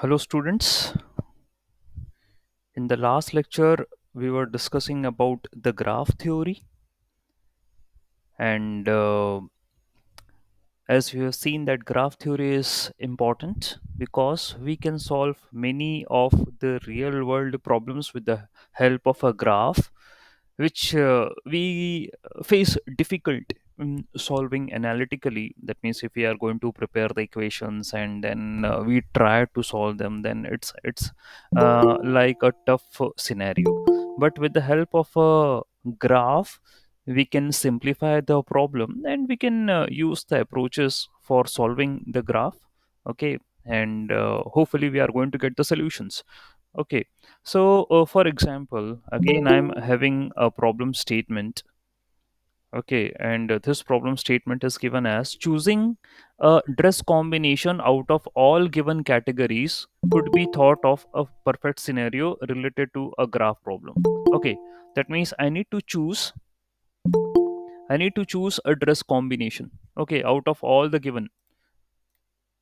Hello, students. In the last lecture, we were discussing about the graph theory, and as we have seen, that graph theory is important because we can solve many of the real world problems with the help of a graph, which we face difficult in solving analytically. That means if we are going to prepare the equations and then we try to solve them, then it's like a tough scenario. But with the help of a graph, we can simplify the problem and we can use the approaches for solving the graph. Okay, and hopefully we are going to get the solutions. Okay, so for example, again, I'm having a problem statement. Okay, and this problem statement is given as choosing a dress combination out of all given categories could be thought of a perfect scenario related to a graph problem. Okay, that means I need to choose a dress combination. Okay, out of all the given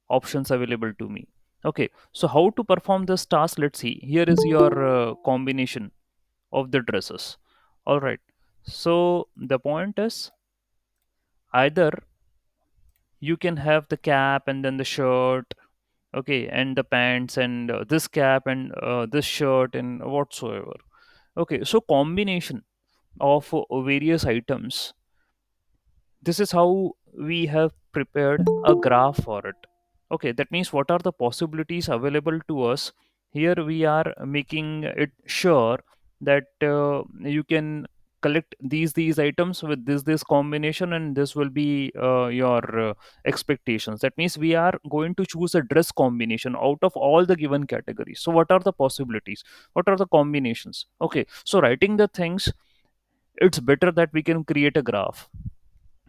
options available to me. Okay, so how to perform this task? Let's see. Here is your combination of the dresses. All right. So the point is either you can have the cap and then the shirt, okay, and the pants and this cap and this shirt and whatsoever. Okay, so combination of various items, this is how we have prepared a graph for it. Okay, that means what are the possibilities available to us. Here we are making it sure that you can collect these items with this combination, and this will be your expectations. That means we are going to choose a dress combination out of all the given categories. So what are the possibilities, what are the combinations? Okay, so writing the things, it's better that we can create a graph.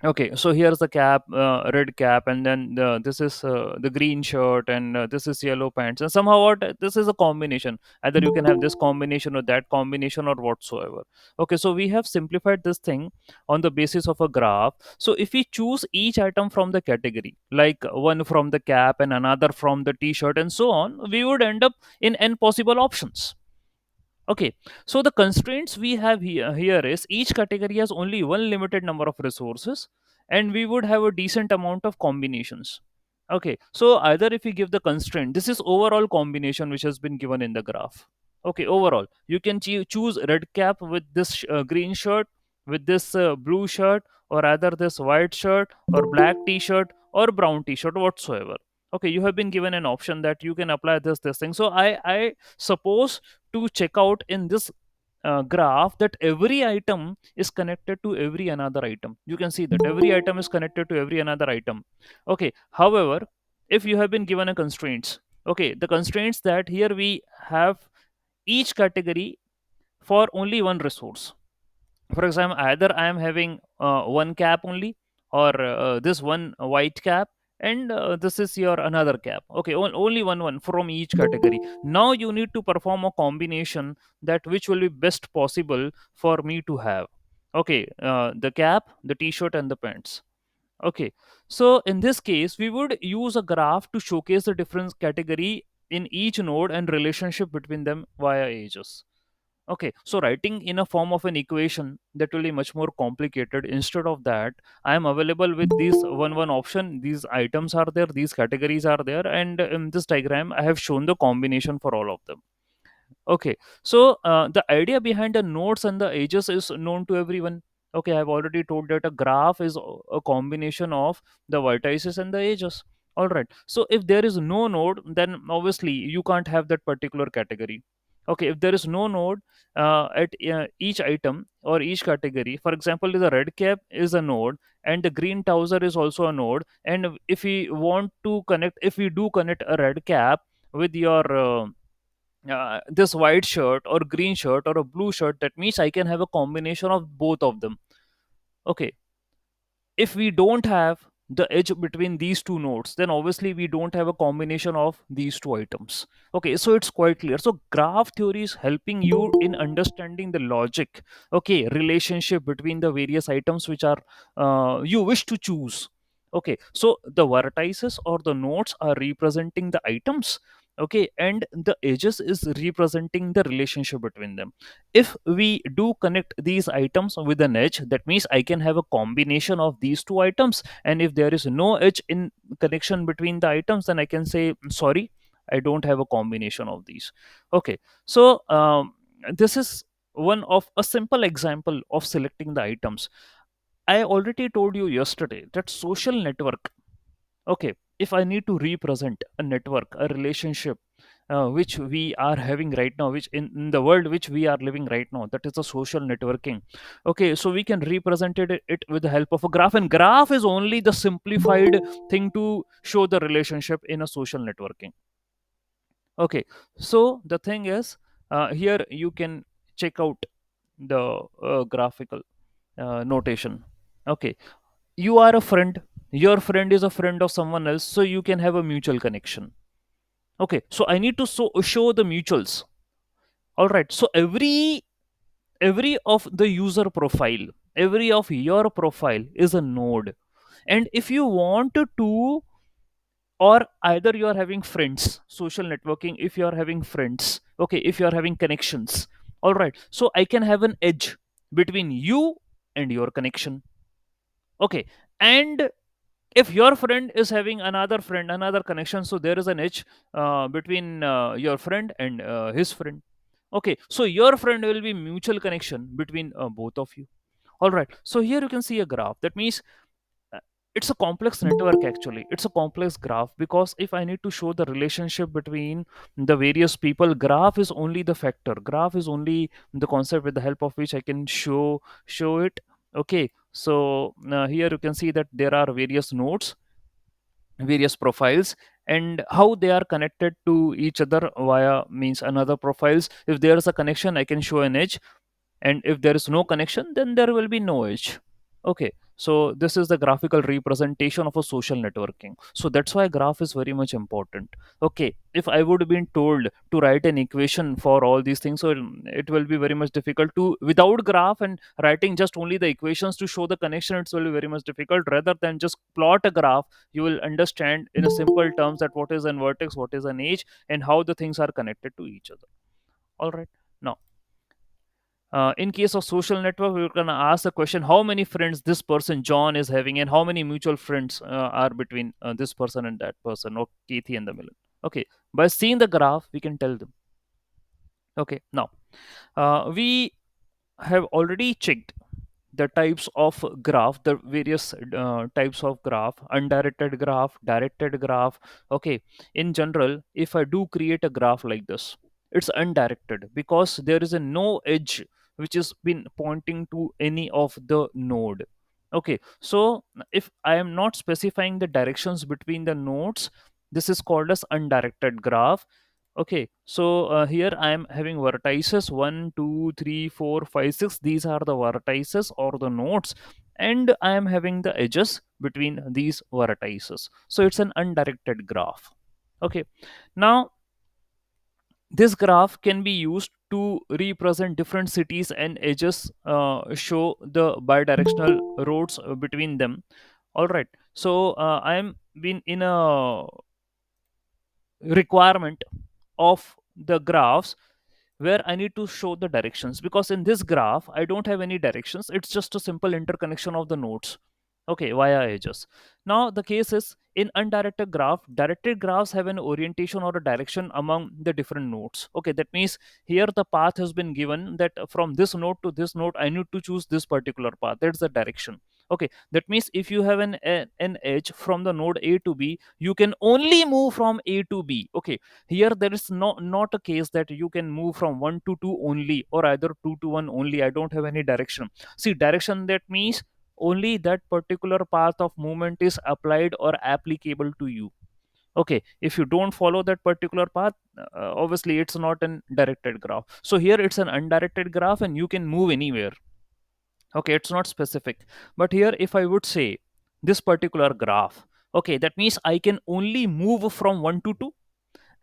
Okay, so here's the cap, red cap, and then this is the green shirt, and this is yellow pants, and somehow what this is a combination. Either you can have this combination or that combination or whatsoever. Okay, so we have simplified this thing on the basis of a graph. So if we choose each item from the category, like one from the cap and another from the t-shirt and so on, we would end up in n possible options. Okay, so the constraints we have here is each category has only one limited number of resources, and we would have a decent amount of combinations. Okay, so either if we give the constraint, this is overall combination which has been given in the graph. Okay, overall, you can choose red cap with this green shirt, with this blue shirt, or either this white shirt, or black t shirt, or brown t shirt, whatsoever. Okay, you have been given an option that you can apply this thing. So I suppose to check out in this graph that every item is connected to every another item. You can see that every item is connected to every another item. Okay, however, if you have been given a constraints, okay, the constraints that here we have each category for only one resource. For example, either I am having one cap only, or this one white cap, and this is your another cap. Okay, only one from each category. Now you need to perform a combination that which will be best possible for me to have. Okay, the cap, the t-shirt, and the pants. Okay, so in this case we would use a graph to showcase the different category in each node and relationship between them via ages. Okay, so writing in a form of an equation, that will be much more complicated. Instead of that, I am available with this one option. These items are there, these categories are there, and in this diagram, I have shown the combination for all of them. Okay, so the idea behind the nodes and the edges is known to everyone. Okay, I've already told that a graph is a combination of the vertices and the edges. All right. So if there is no node, then obviously you can't have that particular category. Okay, if there is no node at each item or each category, for example, the red cap is a node, and the green trouser is also a node. And if we want to connect, if we do connect a red cap with your this white shirt or green shirt or a blue shirt, that means I can have a combination of both of them. Okay, if we don't have the edge between these two nodes, then obviously we don't have a combination of these two items. Okay, so it's quite clear. So graph theory is helping you in understanding the logic, okay, relationship between the various items which are you wish to choose. Okay, so the vertices or the nodes are representing the items, Okay, and the edges is representing the relationship between them. If we do connect these items with an edge, that means I can have a combination of these two items. And if there is no edge in connection between the items, then I can say sorry, I don't have a combination of these. Okay, so this is one of a simple example of selecting the items. I already told you yesterday that social network, okay, if I need to represent a network, a relationship, which we are having right now, which in the world which we are living right now, that is a social networking. Okay, so we can represent it with the help of a graph, and graph is only the simplified thing to show the relationship in a social networking. Okay, so the thing is, here you can check out the graphical notation. Okay, you are a friend, your friend is a friend of someone else, so you can have a mutual connection. Okay, so I need to show the mutuals. All right, so every of the user profile, every of your profile is a node. And if you want to, or either you are having friends, social networking, if you are having friends, okay, if you are having connections, all right, so I can have an edge between you and your connection. Okay, and if your friend is having another friend, another connection, so there is an edge between your friend and his friend. Okay, so your friend will be mutual connection between both of you. All right, so here you can see a graph. That means uh, it's a complex network. Actually, it's a complex graph, because if I need to show the relationship between the various people, graph is only the factor, graph is only the concept with the help of which I can show it. Okay, so here you can see that there are various nodes, various profiles, and how they are connected to each other via means another profiles. If there is a connection, I can show an edge, and if there is no connection, then there will be no edge. Okay, so this is the graphical representation of a social networking. So that's why graph is very much important. Okay, if I would have been told to write an equation for all these things, so it will be very much difficult to, without graph and writing just only the equations to show the connection, it will be very much difficult. Rather than just plot a graph, you will understand in a simple terms that what is an vertex, what is an edge, and how the things are connected to each other. All right, now in case of social network, we're gonna ask the question: how many friends this person John is having, and how many mutual friends are between this person and that person, or Katie and the Milan. Okay, by seeing the graph, we can tell them. Okay, now we have already checked the types of graph, the various types of graph: undirected graph, directed graph. Okay, in general, if I do create a graph like this, it's undirected, because there is a no edge which has been pointing to any of the node. Okay, so if I am not specifying the directions between the nodes, this is called as undirected graph. Okay, so here I am having vertices 1, 2, 3, 4, 5, 6. These are the vertices or the nodes, and I am having the edges between these vertices. So it's an undirected graph. Okay, now this graph can be used to represent different cities, and edges show the bidirectional roads between them. All right, so I am been in a requirement of the graphs where I need to show the directions, because in this graph I don't have any directions. It's just a simple interconnection of the nodes. Okay, via edges. Now the case is in undirected graph, directed graphs have an orientation or a direction among the different nodes. Okay, that means here the path has been given that from this node to this node I need to choose this particular path. That's the direction. Okay, that means if you have an edge from the node A to B, you can only move from A to B. Okay, here there is not a case that you can move from 1 to 2 only, or either 2 to 1 only. I don't have any direction. See, direction, that means only that particular path of movement is applied or applicable to you. Okay, if you don't follow that particular path, obviously it's not an directed graph. So here it's an undirected graph and you can move anywhere. Okay, it's not specific. But here if I would say this particular graph, okay, that means I can only move from 1 to 2,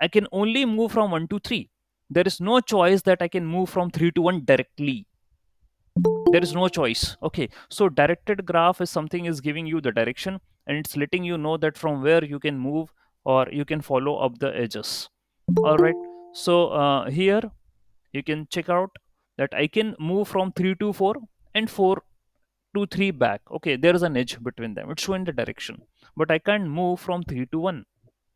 I can only move from 1 to 3. There is no choice that I can move from 3 to 1 directly. There is no choice. Okay, so directed graph is something is giving you the direction, and it's letting you know that from where you can move or you can follow up the edges. All right. So here you can check out that I can move from 3 to 4 and 4 to 3 back. Okay, there is an edge between them. It's showing the direction, but I can't move from 3 to 1.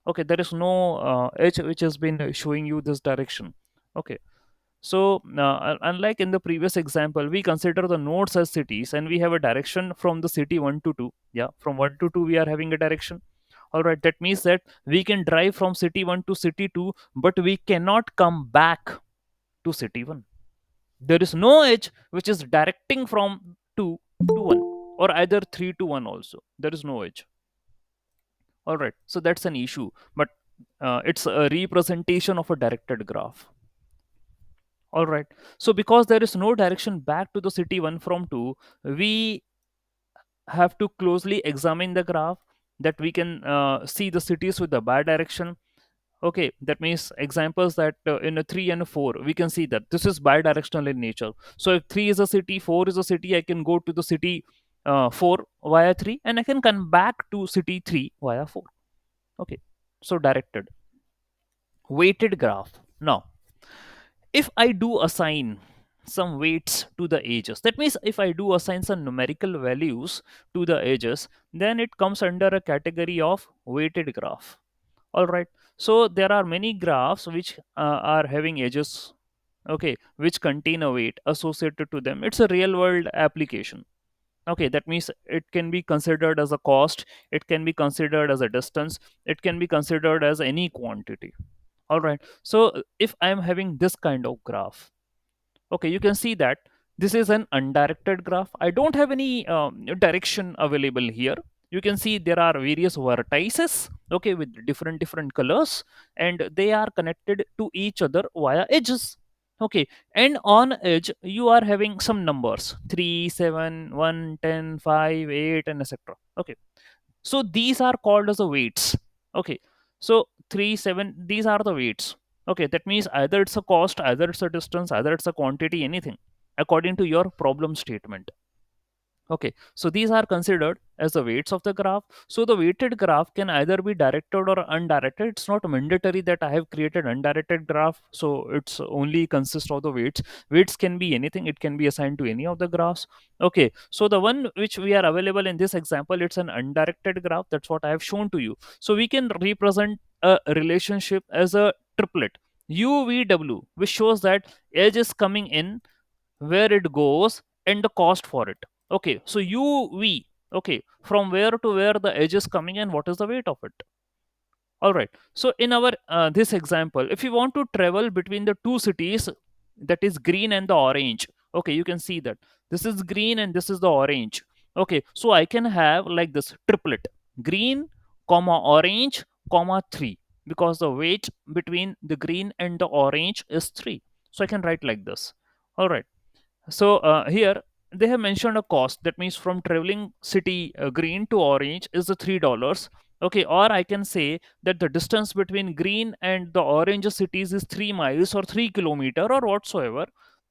Okay, there is no edge which has been showing you this direction. Okay, so unlike in the previous example, we consider the nodes as cities and we have a direction from the city 1 to 2. Yeah, from 1 to 2 we are having a direction. All right, that means that we can drive from city 1 to city 2, but we cannot come back to city 1. There is no edge which is directing from 2 to 1, or either 3 to 1 also. There is no edge. All right, so that's an issue, but it's a representation of a directed graph. All right, so because there is no direction back to the city 1 from 2, we have to closely examine the graph, that we can see the cities with the bad direction. Okay, that means examples that in a 3 and a 4, we can see that this is bi-directional in nature. So if 3 is a city, 4 is a city, I can go to the city 4 via 3, and I can come back to city 3 via 4. Okay, so directed. Weighted graph. Now, if I do assign some weights to the edges, that means if I do assign some numerical values to the edges, then it comes under a category of weighted graph. All right, so there are many graphs which are having edges, okay, which contain a weight associated to them. It's a real world application. Okay, that means it can be considered as a cost, it can be considered as a distance, it can be considered as any quantity. All right, so if I am having this kind of graph, okay, you can see that this is an undirected graph. I don't have any direction available here. You can see there are various vertices, okay, with different colors, and they are connected to each other via edges. Okay, and on edge you are having some numbers: 3, 7, 1, 10, 5, 8, and etc. Okay, so these are called as the weights. Okay, so 3, 7, these are the weights. Okay, that means either it's a cost, either it's a distance, either it's a quantity, anything according to your problem statement. Okay, so these are considered as the weights of the graph. So the weighted graph can either be directed or undirected. It's not mandatory that I have created undirected graph, so it's only consists of the weights. Weights can be anything, it can be assigned to any of the graphs. Okay, so the one which we are available in this example, it's an undirected graph. That's what I have shown to you. So we can represent a relationship as a triplet UVW, which shows that edge is coming in, where it goes, and the cost for it. Okay, so uv, okay, from where to where the edge is coming and what is the weight of it. All right, so in our this example, if you want to travel between the two cities, that is green and the orange, okay, you can see that this is green and this is the orange. Okay, so I can have like this triplet: green comma orange comma 3, because the weight between the green and the orange is 3. So I can write like this. All right, so here they have mentioned a cost, that means from traveling city green to orange is the $3. Okay, or I can say that the distance between green and the orange cities is 3 miles or 3 kilometer or whatsoever.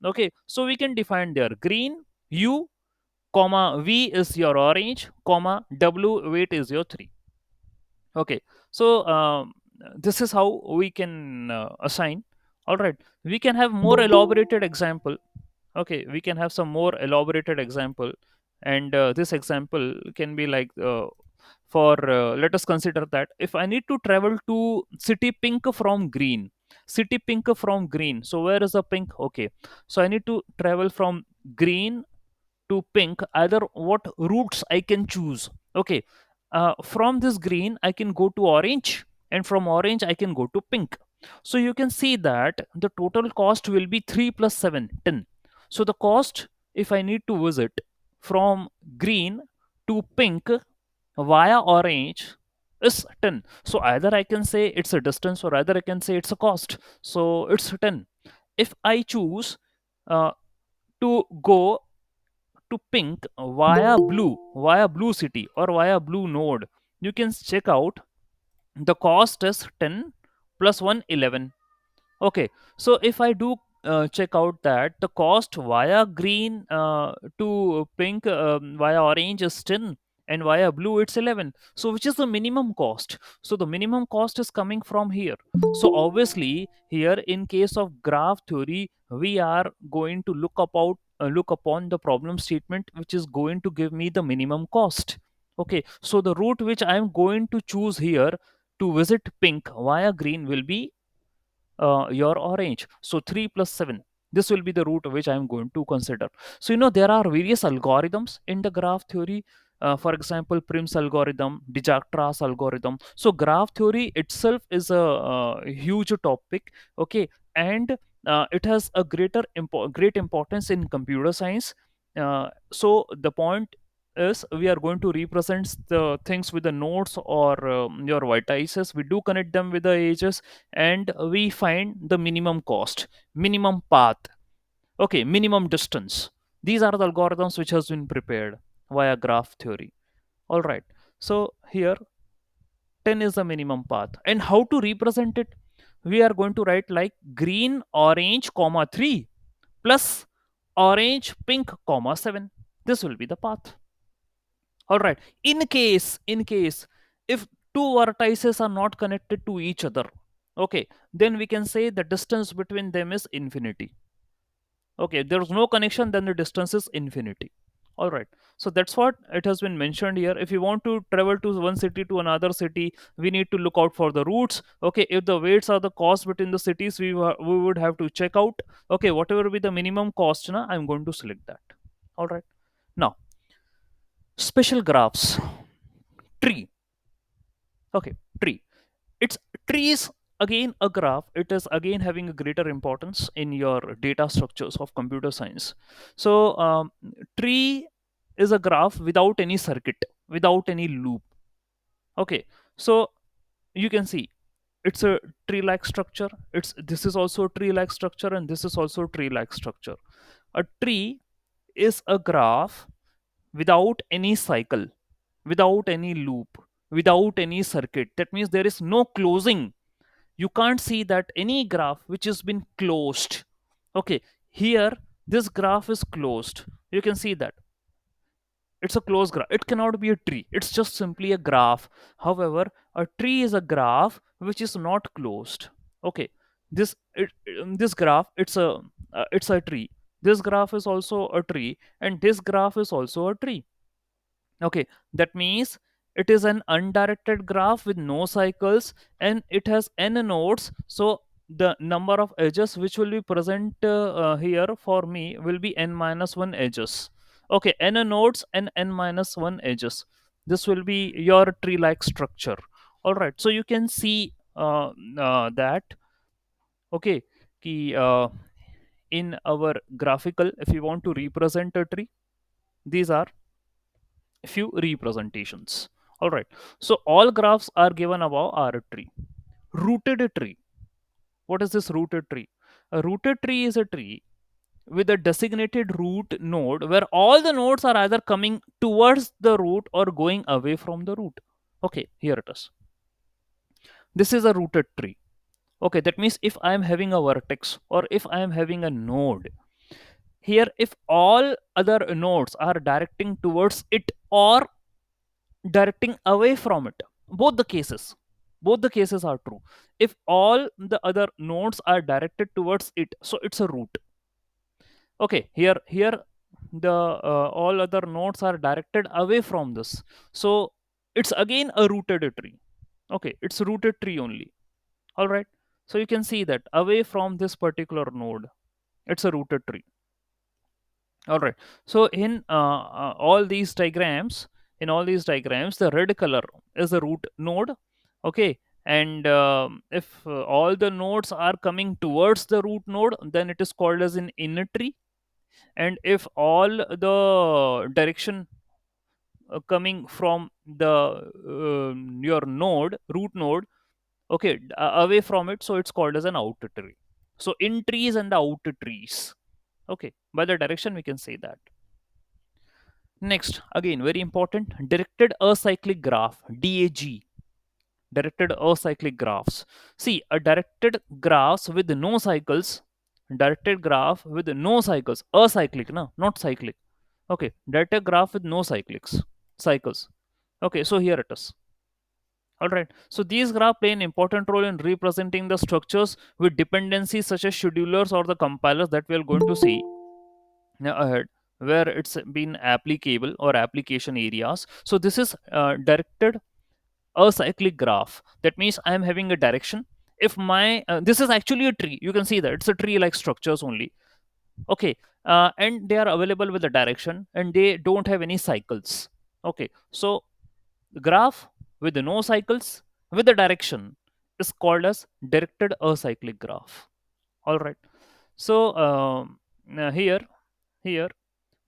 Okay, so we can define there: green u comma v is your orange comma w weight is your 3. Okay, so this is how we can assign. All right, we can have more elaborated example. Okay, we can have some more elaborated example, and this example can be like for let us consider that if I need to travel to city pink from green, city pink from green, so where is the pink? Okay, so I need to travel from green to pink, either what routes I can choose. Okay, from this green I can go to orange, and from orange I can go to pink. So you can see that the total cost will be 3 plus 7, 10. So the cost, if I need to visit from green to pink via orange, is 10. So either I can say it's a distance or either I can say it's a cost. So it's 10. If I choose uh, to go to pink via blue city or via blue node, you can check out the cost is 10 plus 1 11. Okay, so if I do check out that the cost via green to pink via orange is 10, and via blue it's 11. So which is the minimum cost? So the minimum cost is coming from here. So obviously here, in case of graph theory, we are going to look upon the problem statement which is going to give me the minimum cost. Okay, so the route which I am going to choose here to visit pink via green will be your orange. So 3 plus 7. This will be the route which I am going to consider. So, there are various algorithms in the graph theory. For example, Prim's algorithm, Dijaktra's algorithm. So, graph theory itself is a huge topic. Okay, and it has a great importance in computer science. So, the point is, we are going to represent the things with the nodes or your vertices. We do connect them with the edges, and we find the minimum cost, minimum path, okay, minimum distance. These are the algorithms which has been prepared via graph theory. All right, so here 10 is the minimum path, and how to represent it? We are going to write like green orange comma 3 plus orange pink comma 7. This will be the path. All right, in case if two vertices are not connected to each other, okay, then we can say the distance between them is infinity. Okay, there's no connection, then the distance is infinity. All right, so that's what it has been mentioned here. If you want to travel to one city to another city, we need to look out for the routes. Okay, if the weights are the cost between the cities, we would have to check out. Okay, whatever be the minimum cost, I'm going to select that. All right, now special graphs. Tree. Okay, tree. It's Tree is again a graph. It is again having a greater importance in your data structures of computer science. So tree is a graph without any circuit, without any loop. Okay, so you can see it's a tree like structure. This is also a tree like structure, and this is also a tree like structure. A tree is a graph without any cycle, without any loop, without any circuit. That means there is no closing. You can't see that any graph which has been closed. Okay, here this graph is closed. You can see that it's a closed graph. It cannot be a tree. It's just simply a graph. However, a tree is a graph which is not closed. Okay, this graph, it's a tree. This graph is also a tree, and this graph is also a tree. Okay, that means it is an undirected graph with no cycles, and it has n nodes. So the number of edges which will be present here for me will be n minus 1 edges. Okay, n nodes and n minus 1 edges. This will be your tree like structure. All right, so you can see that. Okay, ki, in our graphical, if you want to represent a tree, these are few representations. All right, so all graphs are given above are a tree. Rooted tree. What is this rooted tree? A rooted tree is a tree with a designated root node where all the nodes are either coming towards the root or going away from the root. Okay, here it is. This is a rooted tree. Okay, that means if I am having a vertex or if I am having a node here, if all other nodes are directing towards it or directing away from it, both the cases, both the cases are true. If all the other nodes are directed towards it, so it's a root. Okay, here the all other nodes are directed away from this, so it's again a rooted tree. Okay, it's a rooted tree only. All right, so you can see that away from this particular node, it's a rooted tree. All right, so in all these diagrams, the red color is the root node. Okay, and if all the nodes are coming towards the root node, then it is called as an inner tree. And if all the direction coming from the your node, root node, okay, away from it, so it's called as an outer tree. So in trees and the outer trees. Okay, by the direction we can say that. Next, again, very important, directed acyclic graph, DAG. Directed acyclic graphs. See, a directed graphs with no cycles, directed graph with no cycles, acyclic, no, not cyclic. Okay, directed graph with no cycles. Okay, so here it is. All right. So these graphs play an important role in representing the structures with dependencies such as schedulers or the compilers that we are going to see now ahead, where it's been applicable or application areas. So this is directed acyclic graph. That means I am having a direction. If my this is actually a tree, you can see that it's a tree like structures only. Okay, and they are available with the direction, and they don't have any cycles. Okay, so graph with no cycles with the direction is called as directed acyclic graph. All right. So here,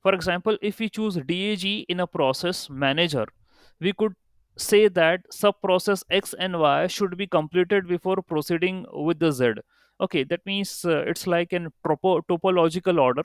for example, if we choose DAG in a process manager, we could say that sub process X and Y should be completed before proceeding with the Z. Okay, that means it's like an topological order,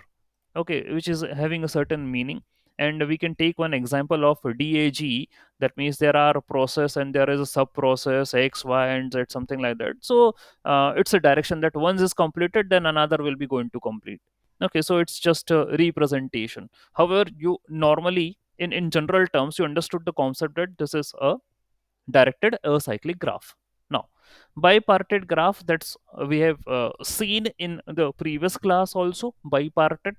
okay, which is having a certain meaning. And we can take one example of DAG. That means there are a process and there is a sub process X, Y, and Z, something like that. So it's a direction that once is completed, then another will be going to complete. Okay, so it's just a representation. However, you normally in general terms you understood the concept that this is a directed acyclic graph. Now, bipartite graph, that's we have seen in the previous class also. Bipartite,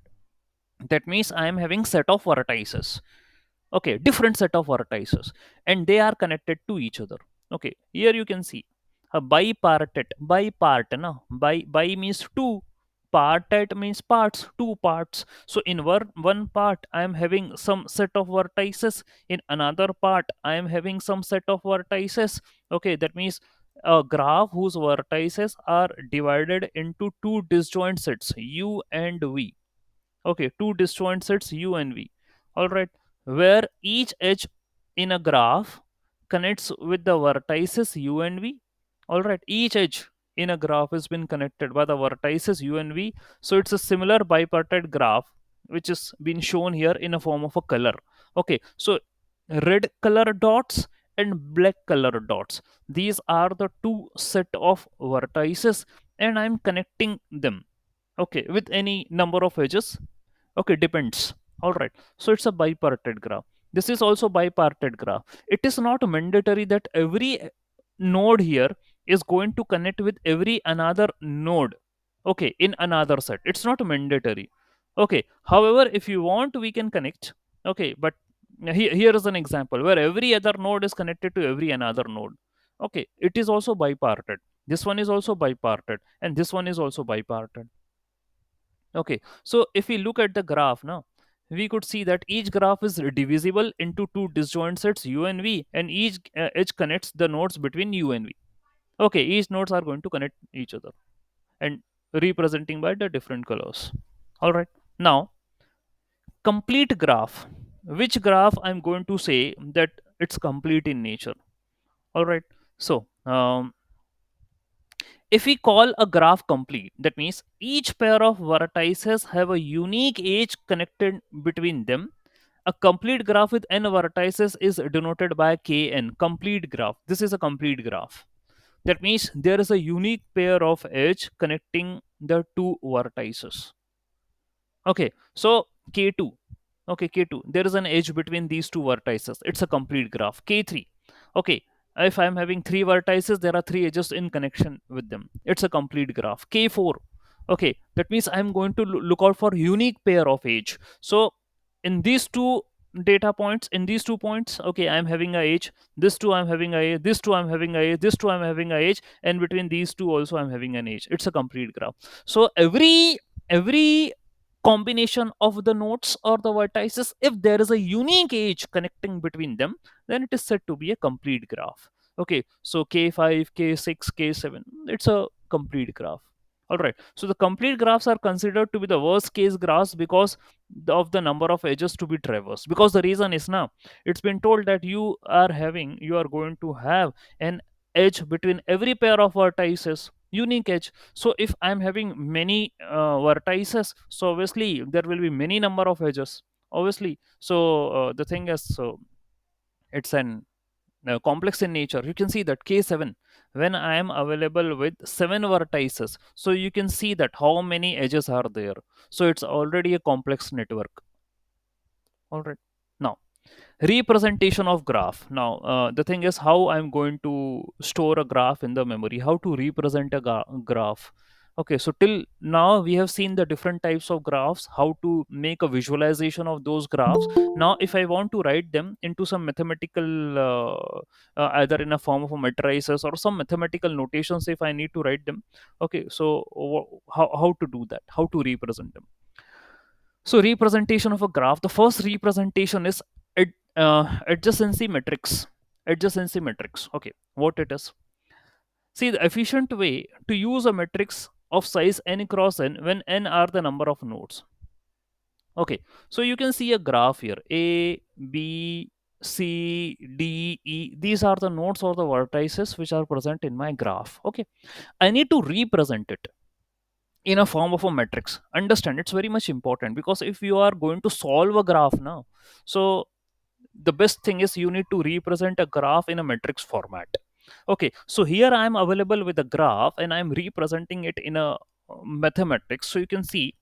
that means I am having set of vertices. Okay, different set of vertices, and they are connected to each other. Okay, here you can see a bipartite. Bipart na, bi means two, partite means parts, two parts. So in one part I am having some set of vertices, in another part I am having some set of vertices. Okay, that means a graph whose vertices are divided into two disjoint sets u and v. Okay, two disjoint sets u and v. All right, where each edge in a graph connects with the vertices u and v. All right, each edge in a graph has been connected by the vertices u and v. So it's a similar bipartite graph which is been shown here in a form of a color. Okay, so red color dots and black color dots, these are the two set of vertices, and I'm connecting them, okay, with any number of edges. Okay, depends. All right, so it's a bipartite graph. This is also bipartite graph. It is not mandatory that every node here is going to connect with every another node, okay, in another set. It's not mandatory. Okay, however, if you want, we can connect. Okay, but here is an example where every other node is connected to every another node. Okay, it is also bipartite. This one is also bipartite, and this one is also bipartite. Okay, so if we look at the graph now, we could see that each graph is divisible into two disjoint sets u and v, and each edge connects the nodes between u and v. Okay, each nodes are going to connect each other and representing by the different colors. All right, now complete graph. Which graph I'm going to say that it's complete in nature? All right, so if we call a graph complete, that means each pair of vertices have a unique edge connected between them. A complete graph with n vertices is denoted by kn. Complete graph. This is a complete graph. That means there is a unique pair of edge connecting the two vertices. Okay, so K2. Okay, K2. There is an edge between these two vertices. It's a complete graph. K3. Okay, if I'm having three vertices, there are three edges in connection with them. It's a complete graph. K4. Okay, that means I'm going to look out for unique pair of edge. So in these two data points, in these 2 points, okay, I'm having a edge. This two I'm having a edge. This two I'm having a edge. This two I'm having a edge. And between these two also I'm having an edge. It's a complete graph. So every combination of the nodes or the vertices, if there is a unique edge connecting between them, then it is said to be a complete graph. Okay, so k5, k6, k7, it's a complete graph. All right, so the complete graphs are considered to be the worst case graphs because of the number of edges to be traversed. Because the reason is, now it's been told that you are going to have an edge between every pair of vertices, unique edge. So if I'm having many vertices, so obviously there will be many number of edges, obviously. So the thing is, so it's an complex in nature. You can see that k7, when I am available with 7 vertices, so you can see that how many edges are there. So it's already a complex network. All right, now Representation of graph. Now the thing is, how I'm going to store a graph in the memory, how to represent a graph. Okay, so till now we have seen the different types of graphs, how to make a visualization of those graphs. Now if I want to write them into some mathematical either in a form of a matrices or some mathematical notations, if I need to write them. Okay, so how to do that, how to represent them. So representation of a graph. The first representation is adjacency matrix. Adjacency matrix. Okay, what it is? See, the efficient way to use a matrix of size n cross n when n are the number of nodes. Okay, so you can see a graph here. A, B, C, D, E. These are the nodes or the vertices which are present in my graph. Okay, I need to represent it in a form of a matrix. Understand, it's very much important, because if you are going to solve a graph now, so the best thing is you need to represent a graph in a matrix format. Okay, so here I am available with a graph and I am representing it in a mathematics. So you can see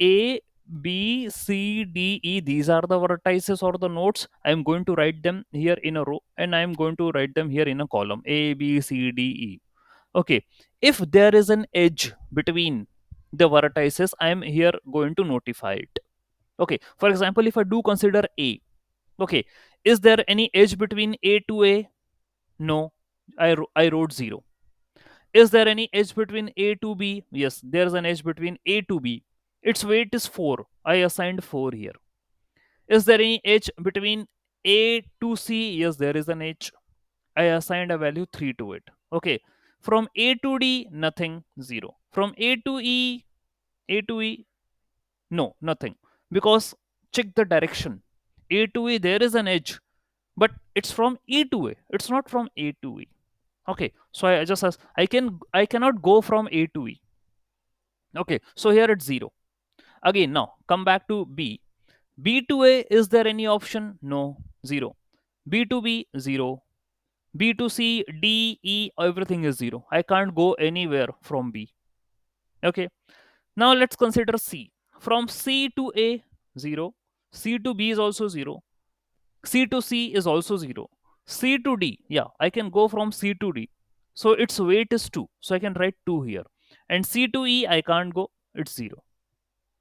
a, B, C, D, E, these are the vertices or the nodes. I am going to write them here in a row and I am going to write them here in a column: A, B, C, D, E. Okay, if there is an edge between the vertices, I am here going to notify it. Okay, for example, if I do consider A, okay, is there any edge between A to A? No, I wrote 0. Is there any edge between A to B? Yes, there's an edge between A to B. Its weight is 4. I assigned 4 here. Is there any edge between A to C? Yes, there is an edge. I assigned a value 3 to it. Okay. From A to D, nothing, 0. From A to E, no, nothing. Because check the direction. A to E, there is an edge, but it's from E to A. It's not from A to E. Okay. So I just ask, I cannot go from A to E. Okay. So here it's 0. Again, now come back to B. B to A, is there any option? No, 0. B to B, 0. B to C, D, E, everything is 0. I can't go anywhere from B. Okay. Now let's consider C. From C to A, 0. C to B is also 0. C to C is also 0. C to D, yeah, I can go from C to D. So its weight is 2. So I can write 2 here. And C to E, I can't go, it's 0.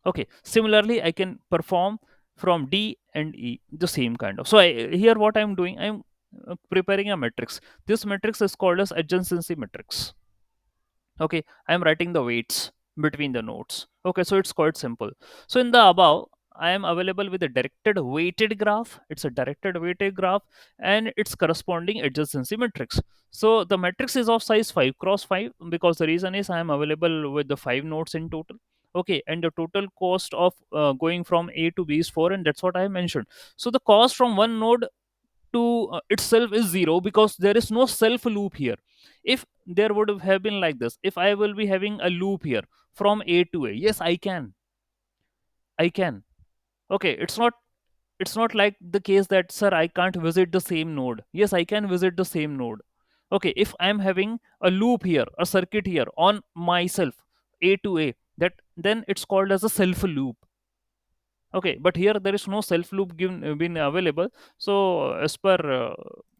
Okay. Similarly, I can perform from D and E, the same kind of. So here what I'm doing, I'm preparing a matrix. This matrix is called as adjacency matrix. Okay, I am writing the weights between the nodes. Okay, so it's quite simple. So in the above, I am available with a directed weighted graph. It's a directed weighted graph and its corresponding adjacency matrix. So the matrix is of size 5 cross 5, because the reason is I am available with the 5 nodes in total. Okay, and the total cost of going from A to B is 4, and that's what I mentioned. So the cost from one node to itself is 0, because there is no self loop here. If there would have been like this, if I will be having a loop here from A to A, yes, I can. Okay, it's not like the case that, sir, I can't visit the same node. Yes, I can visit the same node. Okay, if I'm having a loop here, a circuit here on myself, A to A, that then it's called as a self loop. Okay, but here there is no self loop given been available. So as per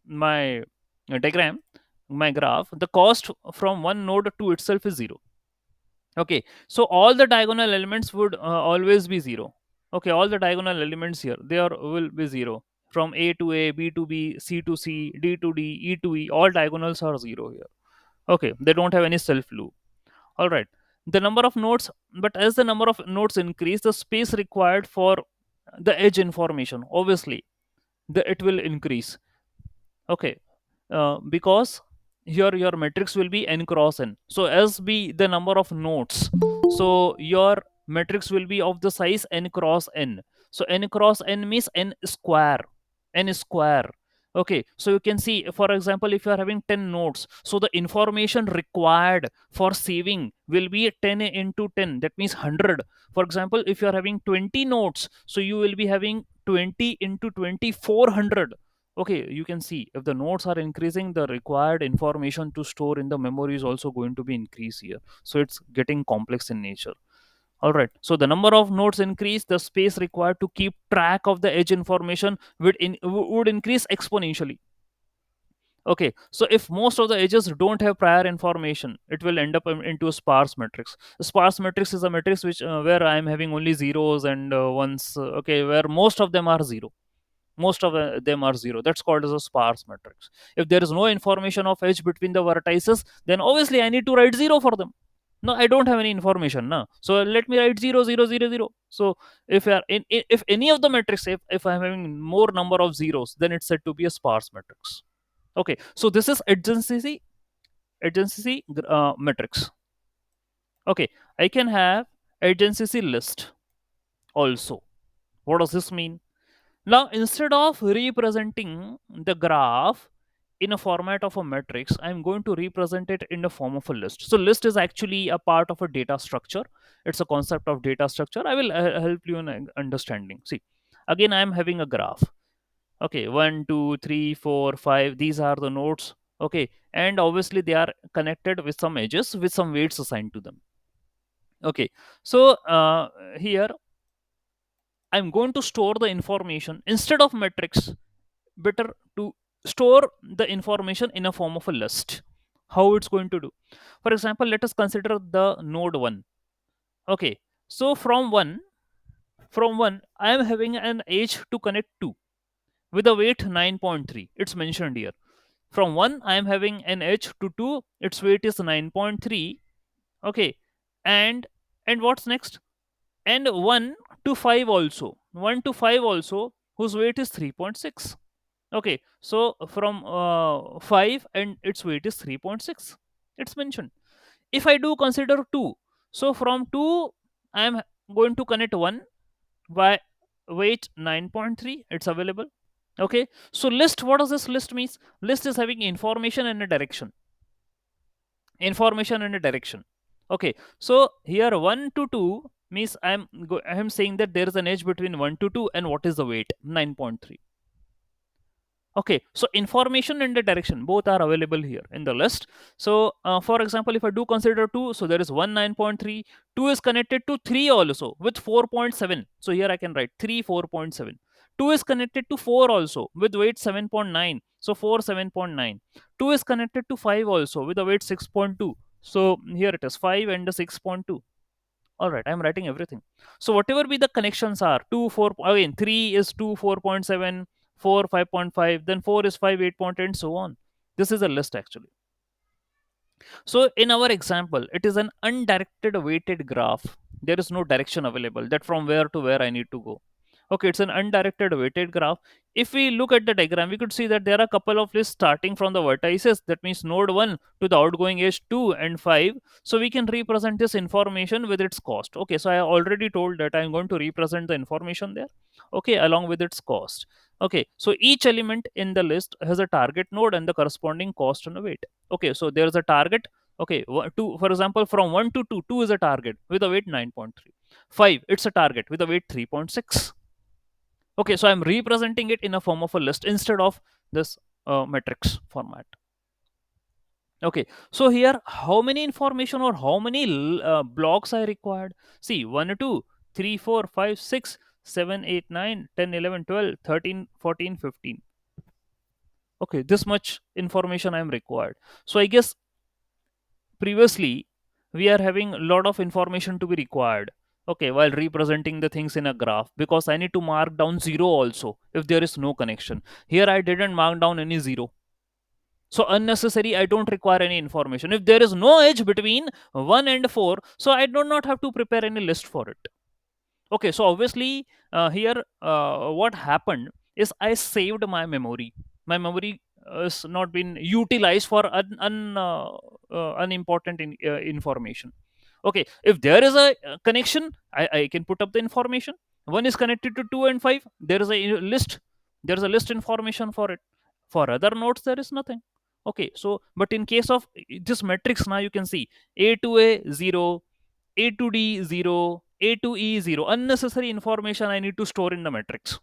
my diagram, my graph, the cost from one node to itself is 0. Okay, so all the diagonal elements would always be 0. Okay, all the diagonal elements here, they are will be 0. From A to A, B to B, C to C, D to D, E to E, all diagonals are 0 here. Okay, they don't have any self loop. All right, the number of nodes, but as the number of nodes increase, the space required for the edge information, obviously it will increase. Okay, because your matrix will be n cross n. So as be the number of nodes, so your matrix will be of the size n cross n. So n cross n means n square. N square. Okay, so you can see, for example, if you are having 10 nodes, so the information required for saving will be 10 into 10, that means 100. For example, if you are having 20 nodes, so you will be having 20 into 2400. Okay, you can see if the nodes are increasing, the required information to store in the memory is also going to be increased here. So it's getting complex in nature. All right, so the number of nodes increase, the space required to keep track of the edge information would increase exponentially. Okay, so if most of the edges don't have prior information, it will end up into a sparse matrix. A sparse matrix is a matrix which where I am having only zeros and ones. Okay, where most of them are zero. Most of them are zero. That's called as a sparse matrix. If there is no information of edge between the vertices, then obviously I need to write zero for them. No, I don't have any information. No, so let me write zero, zero, zero, zero. So if you are if any of the matrix, if I'm having more number of zeros, then it's said to be a sparse matrix. Okay, so this is adjacency matrix. Okay, I can have adjacency list also. What does this mean? Now, instead of representing the graph in a format of a matrix, I'm going to represent it in the form of a list. So list is actually a part of a data structure. It's a concept of data structure. I will help you in understanding. See, again, I'm having a graph. Okay, 1 2 3 4 5, these are the nodes. Okay, and obviously they are connected with some edges with some weights assigned to them. Okay, so here I'm going to store the information instead of matrix. Better to store the information in a form of a list. How it's going to do? For example, let us consider the node 1. Okay, so from 1 I am having an edge to connect to with a weight 9.3. It's mentioned here. From 1 I am having an edge to 2, its weight is 9.3. Okay, and what's next? And 1 to 5 also, 1 to 5 also, whose weight is 3.6. Okay, so from 5 and its weight is 3.6, it's mentioned. If I do consider 2, so from 2 I am going to connect 1 by weight 9.3, it's available. Okay, so list, what does this list means? List is having information and a direction. Information and a direction. Okay, so here 1 to 2 means I am saying that there is an edge between 1 to 2, and what is the weight? 9.3. Okay, so information and the direction both are available here in the list. So for example, if I do consider 2, so there is 1 9.3. 2 is connected to 3 also with 4.7. So here I can write 3 4.7. 2 is connected to 4 also with weight 7.9. So 4 7.9. 2 is connected to 5 also with a weight 6.2. So here it is 5 and the 6.2. All right, I'm writing everything. So whatever be the connections are, 2 4, again 3 is 2 4.7, 4 5.5, then 4 is 5 8.8, and so on. This is a list actually. So in our example, it is an undirected weighted graph. There is no direction available that from where to where I need to go. Okay, it's an undirected weighted graph. If we look at the diagram, we could see that there are a couple of lists starting from the vertices. That means node 1 to the outgoing edge 2 and 5. So we can represent this information with its cost. Okay, so I already told that I'm going to represent the information there. Okay, along with its cost. Okay, so each element in the list has a target node and the corresponding cost and a weight. Okay, so there's a target. Okay, two, for example, from 1 to 2, 2 is a target with a weight 9.3. 5, it's a target with a weight 3.6. Okay, so I'm representing it in a form of a list instead of this matrix format. Okay, so here how many information or how many blocks I required? See, 1 2 3 4 5 6 7 8 9 10 11 12 13 14 15. Okay, this much information I am required. So I guess previously we are having a lot of information to be required. Okay, while representing the things in a graph, because I need to mark down zero also if there is no connection. Here I didn't mark down any zero, so unnecessary, I don't require any information. If there is no edge between 1 and 4, so I do not have to prepare any list for it. Okay, so obviously here what happened is I saved my memory. My memory has not been utilized for unimportant information. Okay, if there is a connection, I can put up the information. One is connected to 2 and 5, there is a list. There is a list information for it. For other nodes there is nothing. Okay, so but in case of this matrix, now you can see a to a 0, a to D 0, A to E 0. Unnecessary information I need to store in the matrix.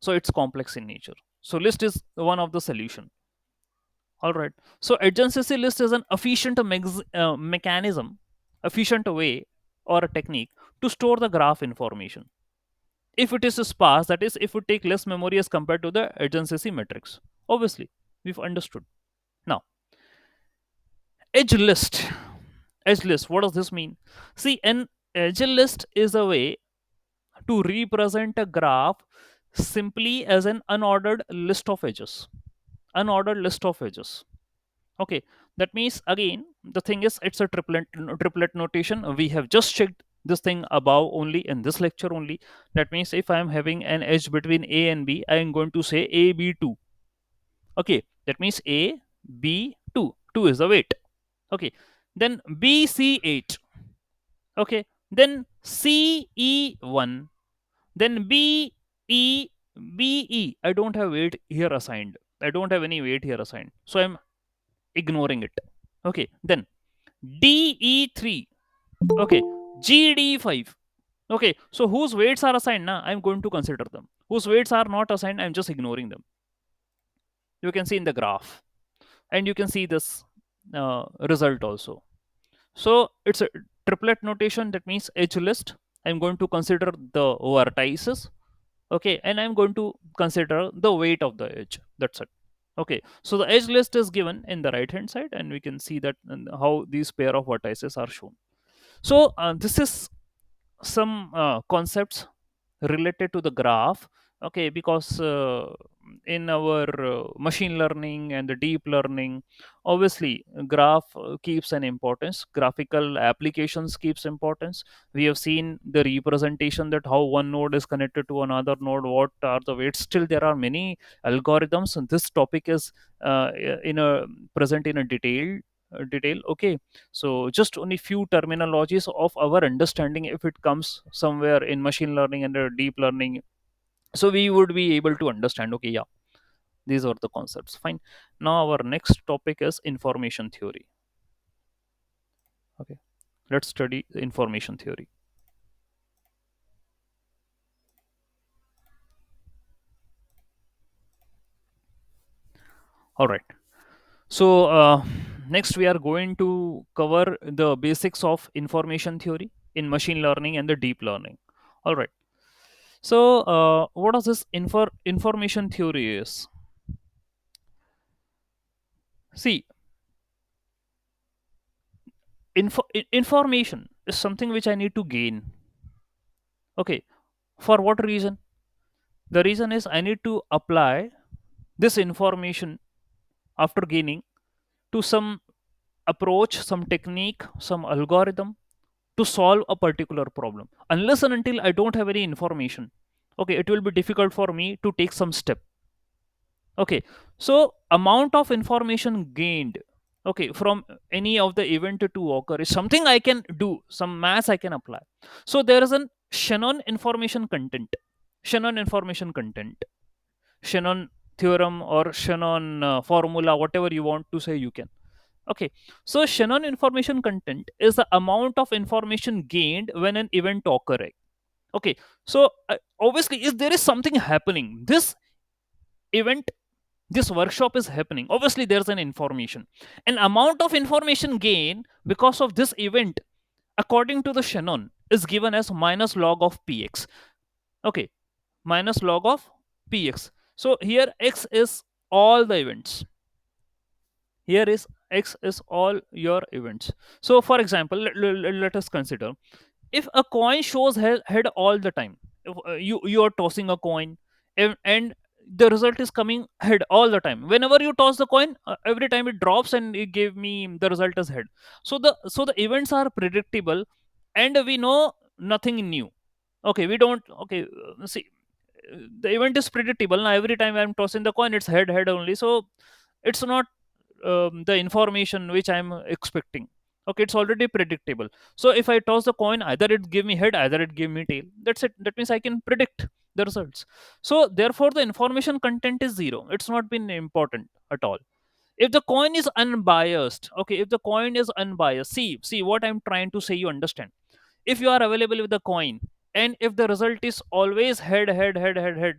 So it's complex in nature. So list is one of the solution. All right. So adjacency list is an efficient mechanism, efficient way or a technique to store the graph information. If it is a sparse, that is, if we take less memory as compared to the adjacency matrix. Obviously, we've understood. Now, edge list. Edge list, what does this mean? See, an edge list is a way to represent a graph simply as an unordered list of edges. Unordered list of edges. Okay, that means again the thing is it's a triplet notation. We have just checked this thing above only in this lecture only. That means if I am having an edge between A and B, I am going to say AB2. Okay, that means AB2. 2 is the weight. Okay, then BC8. Okay, then CE1, then BE. I don't have weight here assigned. I don't have any weight here assigned, so I'm ignoring it. Okay, then DE3. Okay, GD5. Okay, so whose weights are assigned now, I'm going to consider them. Whose weights are not assigned, I'm just ignoring them. You can see in the graph, and you can see this result also. So it's a triplet notation. That means edge list, I'm going to consider the vertices. Okay, and I'm going to consider the weight of the edge. That's it. Okay, so the edge list is given in the right hand side, and we can see that how these pair of vertices are shown. So this is some concepts related to the graph. Okay, because in our machine learning and the deep learning, obviously graph keeps an importance, graphical applications keeps importance. We have seen the representation, that how one node is connected to another node, what are the weights. Still there are many algorithms, and this topic is in a present in a detail. Okay, so just only few terminologies of our understanding, if it comes somewhere in machine learning and deep learning, so we would be able to understand. Okay, yeah, these are the concepts. Fine. Now our next topic is information theory. Okay, let's study the information theory. All right. So next we are going to cover the basics of information theory in machine learning and the deep learning. All right. So what does this information theory is? See, information is something which I need to gain. Okay, for what reason? The reason is I need to apply this information after gaining to some approach, some technique, some algorithm to solve a particular problem. Unless and until I don't have any information, okay, it will be difficult for me to take some step. Okay, so amount of information gained, okay, from any of the event to occur is something I can do, some mass I can apply. So there is an Shannon information content, Shannon information content, Shannon theorem or Shannon formula, whatever you want to say, you can. Okay, so Shannon information content is the amount of information gained when an event occurs. Okay, so obviously, if there is something happening, this event, this workshop is happening, obviously there's an information, an amount of information gain because of this event, according to the Shannon, is given as minus log of px. Okay, minus log of px. So here x is all the events, here is x is all your events. So for example, let us consider, if a coin shows head all the time, if, you are tossing a coin, and the result is coming head all the time, whenever you toss the coin, every time it drops and it gave me the result as head. So the events are predictable, and we know nothing new. Okay, we don't. Okay, see, the event is predictable now. Every time I'm tossing the coin, it's head only, so it's not the information which I'm expecting. Okay, it's already predictable. So if I toss the coin, either it give me head, either it give me tail. That's it. That means I can predict the results. So therefore the information content is zero, it's not been important at all. If the coin is unbiased, okay, if the coin is unbiased, see what I'm trying to say, you understand. If you are available with the coin, and if the result is always head,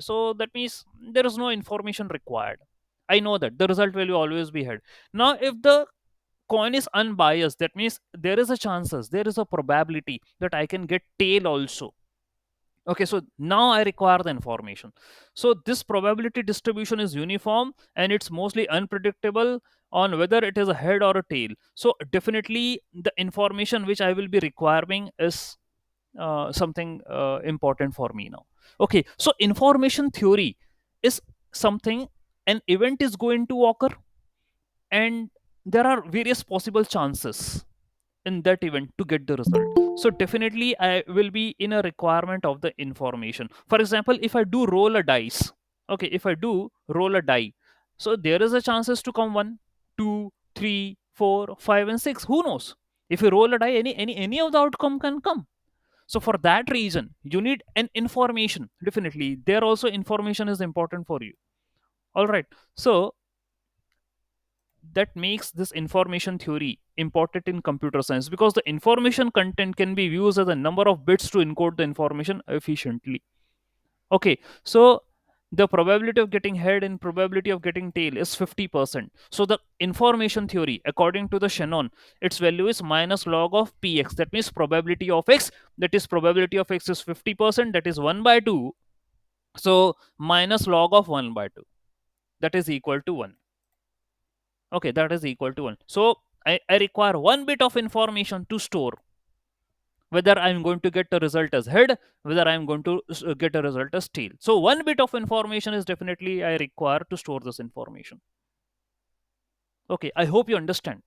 so that means there is no information required. I know that the result will always be head. Now if the coin is unbiased, that means there is a chances, there is a probability that I can get tail also. Okay, so now I require the information. So this probability distribution is uniform and it's mostly unpredictable on whether it is a head or a tail. So definitely the information which I will be requiring is something important for me now. Okay, so information theory is something, an event is going to occur and there are various possible chances in that event to get the result. So definitely I will be in a requirement of the information. For example, if I do roll a dice, okay, if I do roll a die, so there is a chances to come 1, 2, 3, 4, 5, and 6. Who knows? If you roll a die, any of the outcome can come. So for that reason you need an information. Definitely there also information is important for you. All right. So that makes this information theory important in computer science, because the information content can be used as a number of bits to encode the information efficiently. Okay, so the probability of getting head and probability of getting tail is 50%. So the information theory, according to the Shannon, its value is minus log of px. That means probability of x, that is probability of x is 50%, that is 1 by 2. So minus log of 1 by 2, that is equal to 1. Okay, that is equal to 1. So I require one bit of information to store whether I'm going to get a result as head, whether I'm going to get a result as tail. So one bit of information is definitely I require to store this information. Okay, I hope you understand.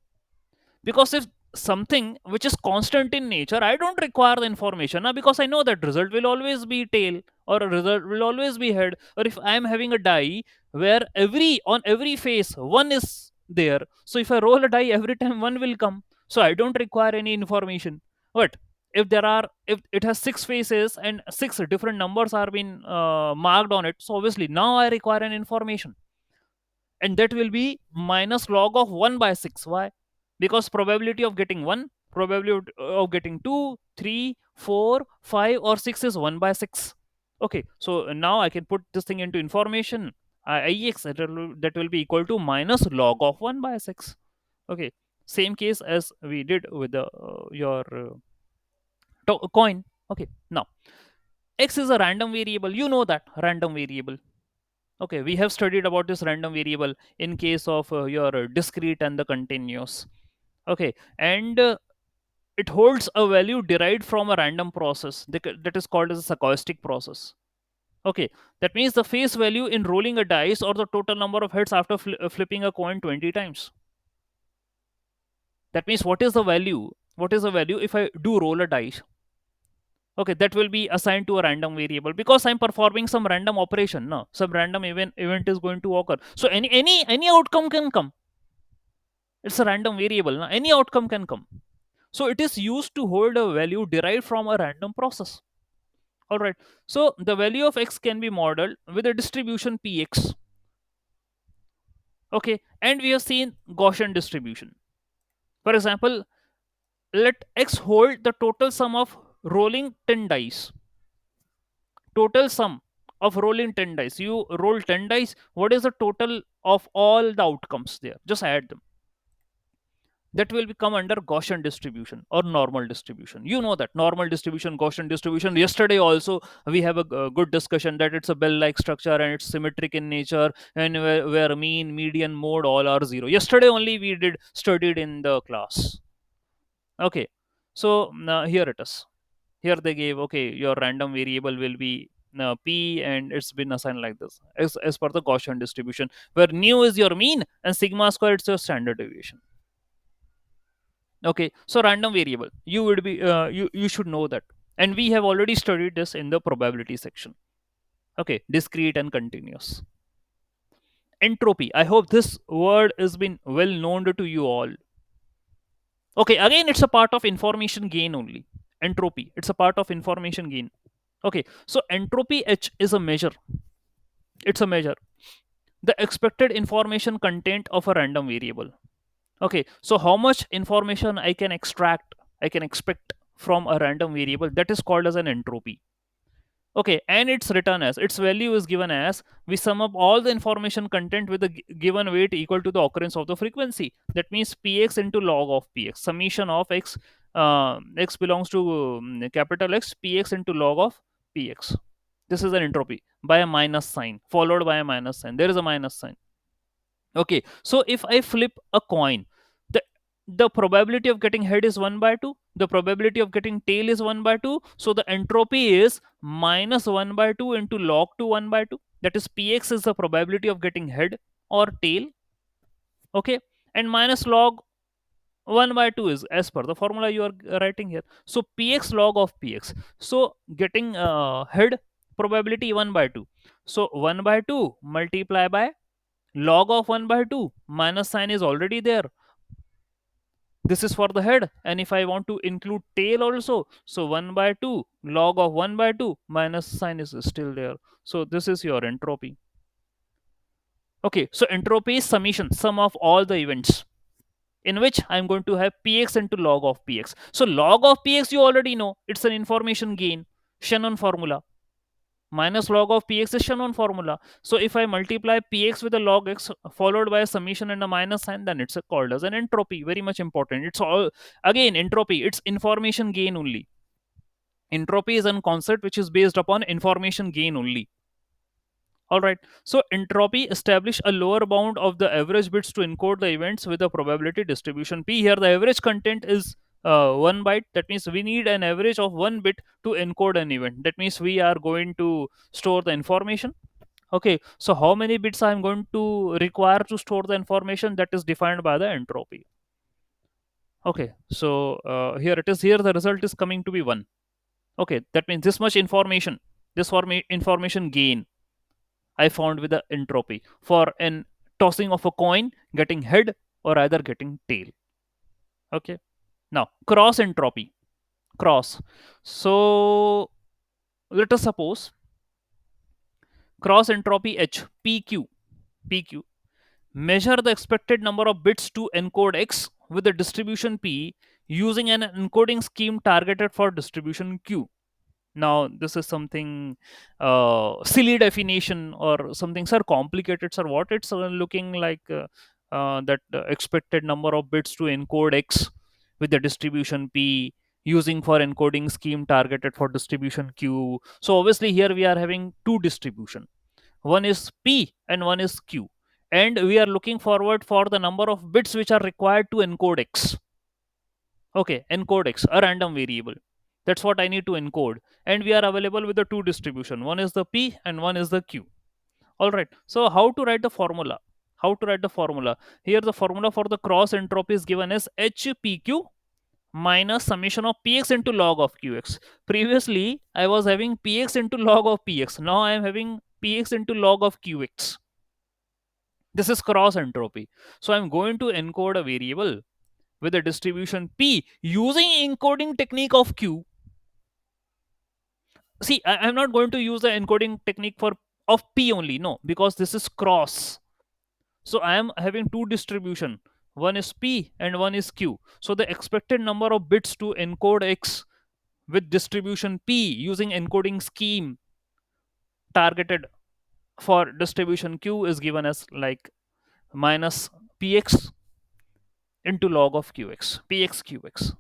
Because if something which is constant in nature, I don't require the information now, because I know that result will always be tail or a result will always be head. Or if I am having a die where every face one is there, so if I roll a die every time one will come, so I don't require any information. But if it has six faces and six different numbers are being marked on it, so obviously now I require an information, and that will be minus log of 1 by 6. Why? Because probability of getting 1, probability of getting 2, 3, 4, 5, or 6 is 1 by 6. Okay, so now I can put this thing into information. Ix, that will be equal to minus log of 1 by 6. Okay, same case as we did with the your coin. Okay, now x is a random variable, you know that random variable. Okay, we have studied about this random variable in case of your discrete and the continuous. Okay, and it holds a value derived from a random process that is called as a stochastic process. Okay, that means the face value in rolling a dice or the total number of heads after flipping a coin 20 times. That means what is the value? What is the value if I do roll a dice? Okay, that will be assigned to a random variable because I'm performing some random operation. No, some random event is going to occur. So any outcome can come. It's a random variable. No? Any outcome can come. So it is used to hold a value derived from a random process. All right. So the value of x can be modeled with a distribution px. Okay, and we have seen Gaussian distribution. For example, let x hold the total sum of rolling 10 dice. Total sum of rolling 10 dice. You roll 10 dice. What is the total of all the outcomes there? Just add them. That will become under Gaussian distribution or normal distribution. You know that normal distribution, Gaussian distribution. Yesterday also we have a good discussion that it's a bell-like structure and it's symmetric in nature, and where mean, median, mode all are zero. Yesterday only we did studied in the class. Okay, so now here it is. Here they gave, okay, your random variable will be p, and it's been assigned like this as per the Gaussian distribution, where nu is your mean and sigma square it's your standard deviation. Okay, so random variable, you would be you should know that, and we have already studied this in the probability section. Okay, discrete and continuous. Entropy, I hope this word has been well known to you all. Okay, again it's a part of information gain only. Entropy, it's a part of information gain. Okay, so entropy h is a measure. It's a measure the expected information content of a random variable. Okay, so how much information I can extract, I can expect from a random variable, that is called as an entropy. Okay, and its written as, its value is given as, we sum up all the information content with the given weight equal to the occurrence of the frequency. That means px into log of px, summation of x, x belongs to capital X, px into log of px. This is an entropy by a minus sign, followed by a minus sign. There is a minus sign. Okay, so if I flip a coin, the the probability of getting head is 1 by 2, the probability of getting tail is 1 by 2, so the entropy is minus 1 by 2 into log to 1 by 2. That is, px is the probability of getting head or tail. Okay, and minus log 1 by 2 is as per the formula you are writing here. So px log of px, so getting head probability 1 by 2, so 1 by 2 multiply by log of 1 by 2, minus sign is already there. This is for the head, and if I want to include tail also, so 1 by 2 log of 1 by 2, minus sign is still there. So this is your entropy. Okay, so entropy is summation, sum of all the events, in which I'm going to have px into log of px. So log of px, you already know, it's an information gain, Shannon formula. Minus log of px is Shannon formula. So if I multiply px with a log x followed by a summation and a minus sign, then it's called as an entropy. Very much important. It's all, again, entropy, it's information gain only. Entropy is a concept which is based upon information gain only. All right. So entropy establish a lower bound of the average bits to encode the events with a probability distribution p. Here the average content is 1 byte. That means we need an average of 1 bit to encode an event. That means we are going to store the information. Okay. So how many bits I am going to require to store the information, that is defined by the entropy. Okay. So here it is. Here the result is coming to be 1. Okay. That means this much information, this for me information gain I found with the entropy for an tossing of a coin getting head or either getting tail. Okay. Now cross entropy. Cross. So let us suppose cross entropy H, PQ. PQ. Measure the expected number of bits to encode X with the distribution P using an encoding scheme targeted for distribution Q. Now this is something silly definition or something, sir, complicated, sir, what it's looking like, that expected number of bits to encode x with the distribution p using for encoding scheme targeted for distribution q. So obviously here we are having two distribution, one is p and one is q, and we are looking forward for the number of bits which are required to encode x. Okay, encode x, a random variable. That's what I need to encode. And we are available with the two distribution. One is the P and one is the Q. All right. So how to write the formula? How to write the formula? Here the formula for the cross entropy is given as HPQ minus summation of Px into log of Qx. Previously, I was having Px into log of Px. Now I am having Px into log of Qx. This is cross entropy. So I'm going to encode a variable with a distribution P using encoding technique of Q. See, I'm not going to use the encoding technique for of P only, no, because this is cross. So I am having two distribution. One is P and one is Q. So the expected number of bits to encode X with distribution P using encoding scheme targeted for distribution Q is given as like minus Px into log of Qx, Px Qx.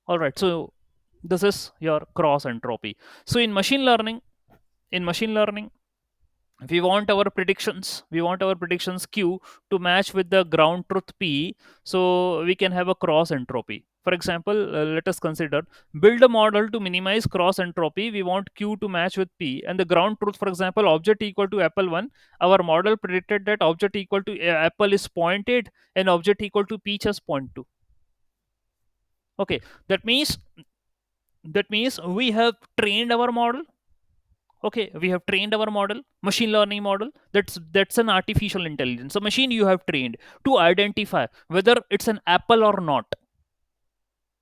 All right. So this is your cross entropy. So in machine learning, we want our predictions q to match with the ground truth p, so we can have a cross entropy. For example, let us consider, build a model to minimize cross entropy. We want q to match with p and the ground truth, for example, object equal to apple 1. Our model predicted that object equal to apple is 0.8 and object equal to peach is 0.2. Okay, that means we have trained our model. Okay, we have trained our model, machine learning model, that's an artificial intelligence, a machine you have trained to identify whether it's an apple or not.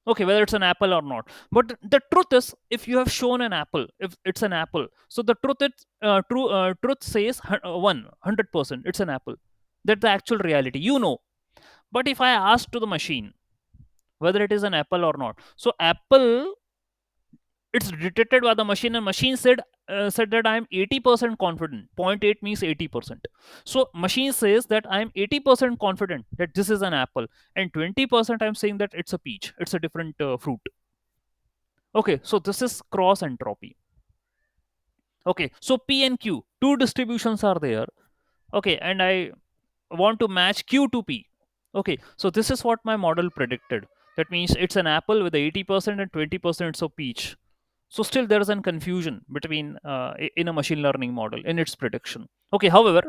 Okay, whether it's an apple or not. But the truth is, if you have shown an apple, if it's an apple, so the truth is, truth says 100% it's an apple. That's the actual reality, you know. But if I ask to the machine whether it is an apple or not, so apple It's detected by the machine, and machine said that I am 80% confident. Point 0.8 means 80%. So machine says that I am 80% confident that this is an apple, and 20% I'm saying that it's a peach, it's a different fruit. Okay, so this is cross entropy. Okay, so P and Q, two distributions are there. Okay, and I want to match Q to P. Okay, so this is what my model predicted. That means it's an apple with 80% and 20% so peach. So still there is an confusion between in a machine learning model in its prediction. Okay, however,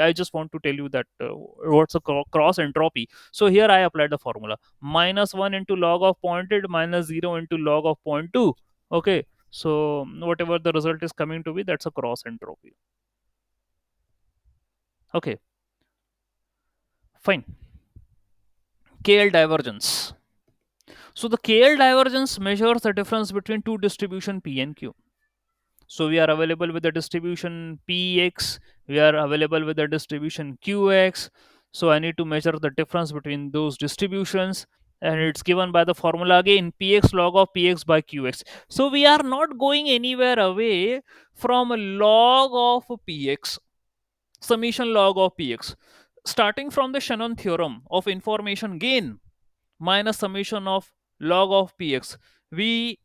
I just want to tell you that what's a cross entropy. So here I applied the formula: minus 1 into log of pointed minus 0 into log of point 2. Okay, so whatever the result is coming to be, that's a cross entropy. Okay, fine. KL divergence. So the KL divergence measures the difference between two distribution P and Q. So we are available with the distribution Px, we are available with the distribution Qx. So I need to measure the difference between those distributions, and it's given by the formula again: Px log of Px by Qx. So we are not going anywhere away from a log of Px, summation log of Px. Starting from the Shannon theorem of information gain minus summation of log of Px, we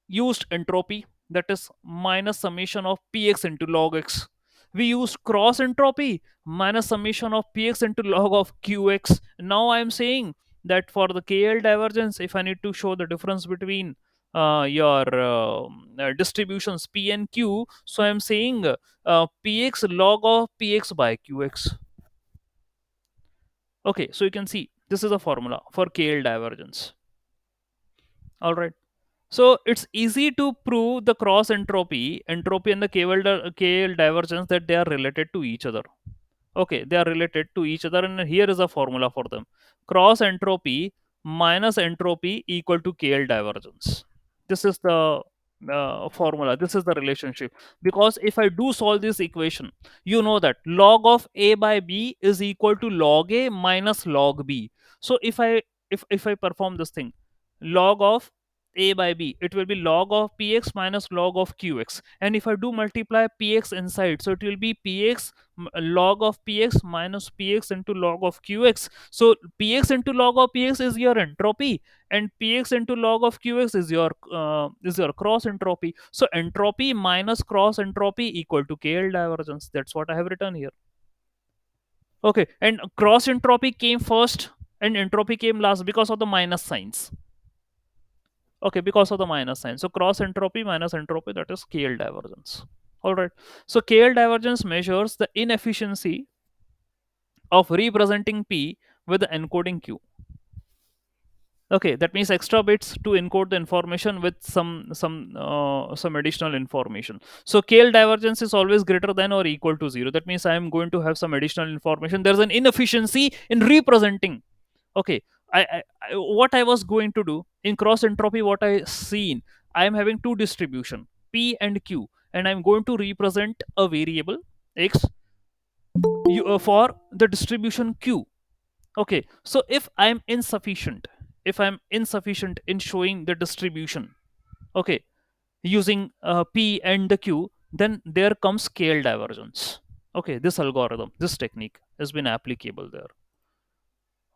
used entropy, that is minus summation of px into log x. We used cross entropy, minus summation of px into log of qx. Now I am saying that for the KL divergence, if I need to show the difference between your distributions p and q, so I am saying px log of px by qx. Okay, so you can see this is a formula for KL divergence. All right. So it's easy to prove the cross entropy and the KL divergence, that they are related to each other. Okay, they are related to each other, and here is a formula for them: cross entropy minus entropy equal to KL divergence. This is the formula. This is the relationship. Because if I do solve this equation, you know that log of a by b is equal to log a minus log b. So if I perform this thing, log of a by b, it will be log of px minus log of qx. And if I do multiply px inside, so it will be px log of px minus px into log of qx. So px into log of px is your entropy, and px into log of qx is your cross entropy. So entropy minus cross entropy equal to KL divergence. That's what I have written here. Okay, and cross entropy came first and entropy came last because of the minus signs. Okay, because of the minus sign. So cross entropy minus entropy, that is KL divergence. All right. So KL divergence measures the inefficiency of representing P with the encoding Q. Okay, that means extra bits to encode the information with some additional information. So KL divergence is always greater than or equal to 0. That means I am going to have some additional information. There's an inefficiency in representing. Okay, what I was going to do in cross entropy, what I seen, I am having two distribution P and Q, and I'm going to represent a variable x for the distribution Q. Okay, so if I'm insufficient in showing the distribution, okay, using P and the Q, then there comes scale divergence. Okay, this algorithm, this technique has been applicable there.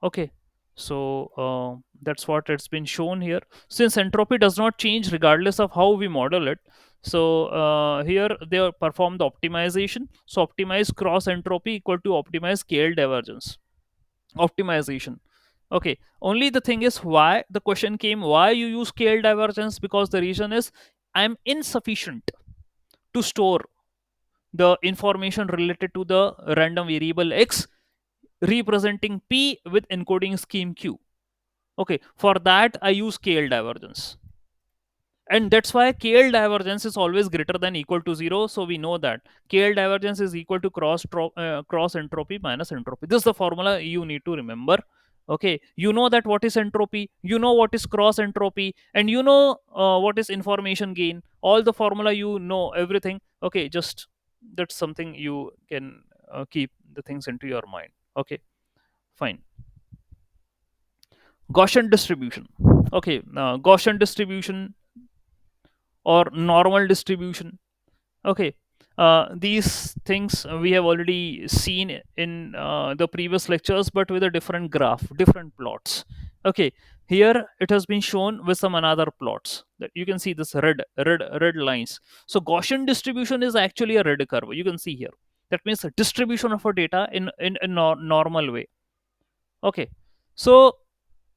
Okay, so that's what it's been shown here. Since entropy does not change regardless of how we model it, so here they perform the optimization. So optimize cross entropy equal to optimize KL divergence. Optimization. Okay, only the thing is, why the question came, why you use KL divergence? Because the reason is I'm insufficient to store the information related to the random variable x representing P with encoding scheme Q. Okay, for that I use KL divergence. And that's why KL divergence is always greater than equal to 0. So we know that KL divergence is equal to cross entropy minus entropy. This is the formula you need to remember. Okay, you know that what is entropy, you know what is cross entropy, and you know what is information gain. All the formula, you know everything. Okay, just that's something you can keep the things into your mind. Okay, fine. Gaussian distribution. Okay, Gaussian distribution. or normal distribution. Okay, these things we have already seen in the previous lectures, but with a different graph, different plots. Okay, here it has been shown with some another plots that you can see this red lines. So Gaussian distribution is actually a red curve. You can see here. That means a distribution of a data in a normal way. Okay, so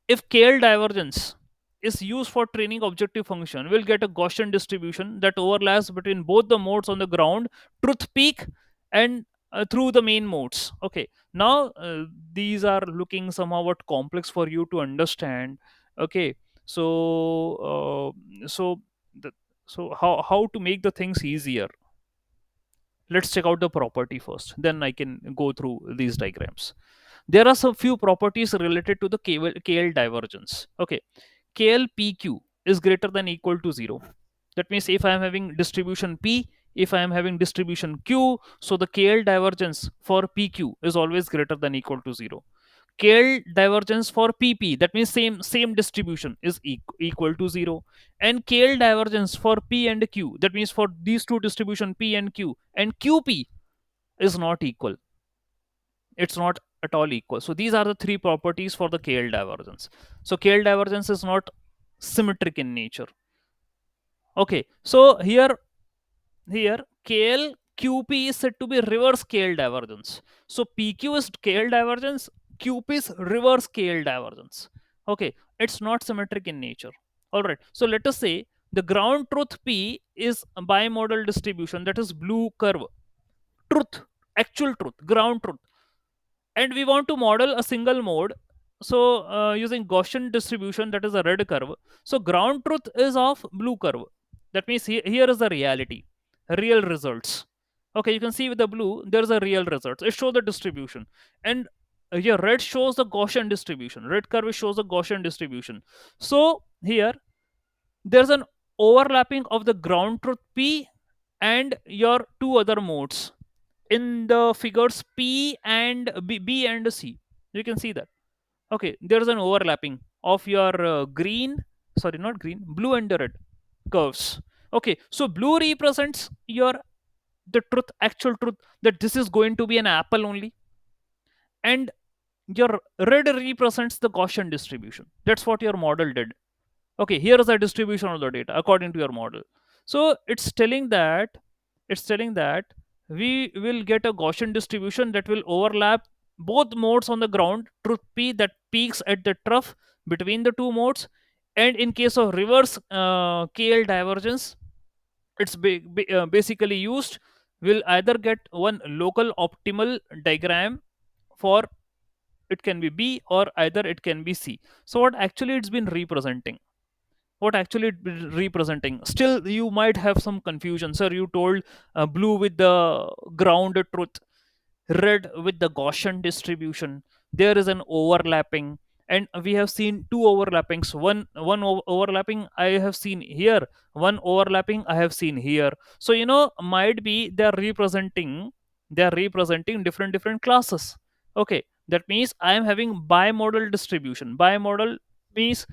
if KL divergence is used for training objective function, we'll get a Gaussian distribution that overlaps between both the modes on the ground, truth peak, and through the main modes. Okay, now these are looking somewhat complex for you to understand. Okay, so the, so how to make the things easier? Let's check out the property first. Then I can go through these diagrams. There are some few properties related to the KL divergence. Okay, KLPQ is greater than equal to 0. That means if I am having distribution P, if I am having distribution Q, so the KL divergence for PQ is always greater than equal to 0. KL divergence for PP, that means same distribution, is equal to 0. And KL divergence for P and Q, that means for these two distribution P and Q, and QP is not equal. It's not at all equal. So these are the three properties for the KL divergence. So KL divergence is not symmetric in nature. Okay, so here KL QP is said to be reverse KL divergence. So PQ is KL divergence, QP is reverse KL divergence. Okay, it's not symmetric in nature. All right, so let us say the ground truth P is a bimodal distribution, that is blue curve. Truth, actual truth, ground truth, and we want to model a single mode. So using Gaussian distribution, that is a red curve. So ground truth is of blue curve. That means here is the reality, real results. Okay, you can see with the blue there is a real results, it shows the distribution. And here red shows the Gaussian distribution, red curve shows the Gaussian distribution. So here there's an overlapping of the ground truth P and your two other modes in the figures P and B and C. You can see that. Okay, there is an overlapping of your sorry, not green, blue and the red curves. Okay, so blue represents your the truth, actual truth, that this is going to be an apple only, and your red represents the Gaussian distribution. That's what your model did. Okay, here is a distribution of the data according to your model. So it's telling that we will get a Gaussian distribution that will overlap both modes on the ground, truth P that peaks at the trough between the two modes. And in case of reverse KL divergence, it's basically used, will either get one local optimal diagram for, it can be B or either it can be C. So what actually it's been representing, still you might have some confusion. Sir, you told blue with the ground truth, red with the Gaussian distribution, there is an overlapping, and we have seen two overlappings. Overlapping I have seen here, one overlapping I have seen here. So might be they are representing different classes. Okay, that means I am having bimodal distribution. Bimodal means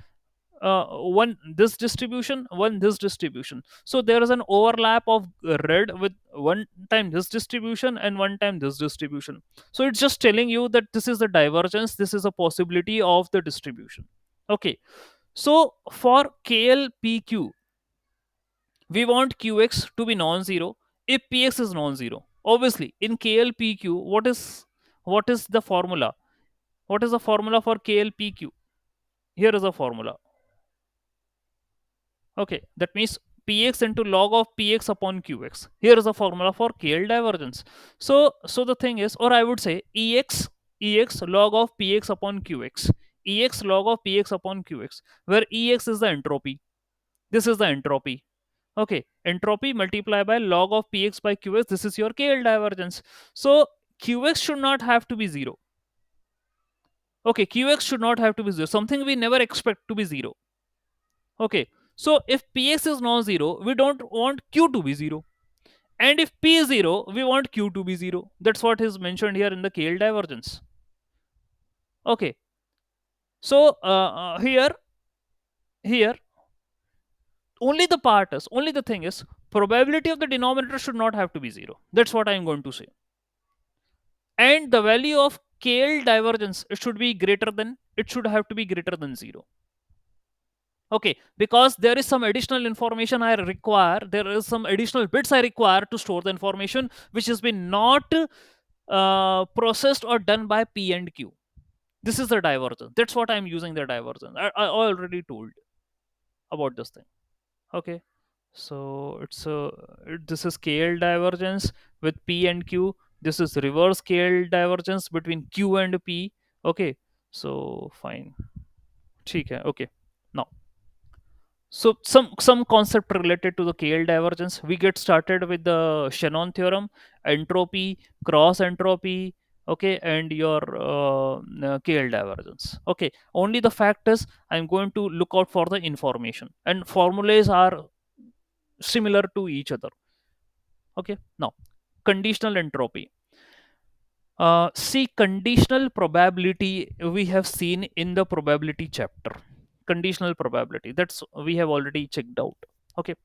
one this distribution, one this distribution. So there is an overlap of red with one time this distribution and one time this distribution. So it's just telling you that this is the divergence, this is a possibility of the distribution. Okay, so for KLPQ, we want QX to be non-zero if PX is non-zero. Obviously in KLPQ, what is the formula? What is the formula for KLPQ? Here is a formula. Okay, that means px into log of px upon qx. Here is a formula for KL divergence. So the thing is, or I would say ex log of px upon qx, ex log of px upon qx, where ex is the entropy. This is the entropy. Okay, entropy multiplied by log of px by qx. This is your KL divergence. So qx should not have to be zero. Okay, qx should not have to be zero. Something we never expect to be zero. Okay, so if px is non-zero, we don't want q to be zero. And if p is zero, we want q to be zero. That's what is mentioned here in the KL divergence. Okay, so here Only the part is, only the thing is, probability of the denominator should not have to be 0. That's what I'm going to say. And the value of KL divergence, it should be greater than, it should have to be greater than 0. Okay, because there is some additional information I require, there is some additional bits I require to store the information which has been not processed or done by P and Q. This is the divergence. That's what I'm using the divergence. I already told about this thing. Okay, so this is KL divergence with P and Q. This is reverse KL divergence between Q and P. Okay, so fine. ठीक है. Okay, now, so some concept related to the KL divergence. We get started with the Shannon theorem, entropy, cross entropy, okay, and your KL divergence. Okay, only the fact is I'm going to look out for the information, and formulas are similar to each other. Okay, now, conditional entropy. See, conditional probability we have seen in the probability chapter. Conditional probability, that's we have already checked out. Okay,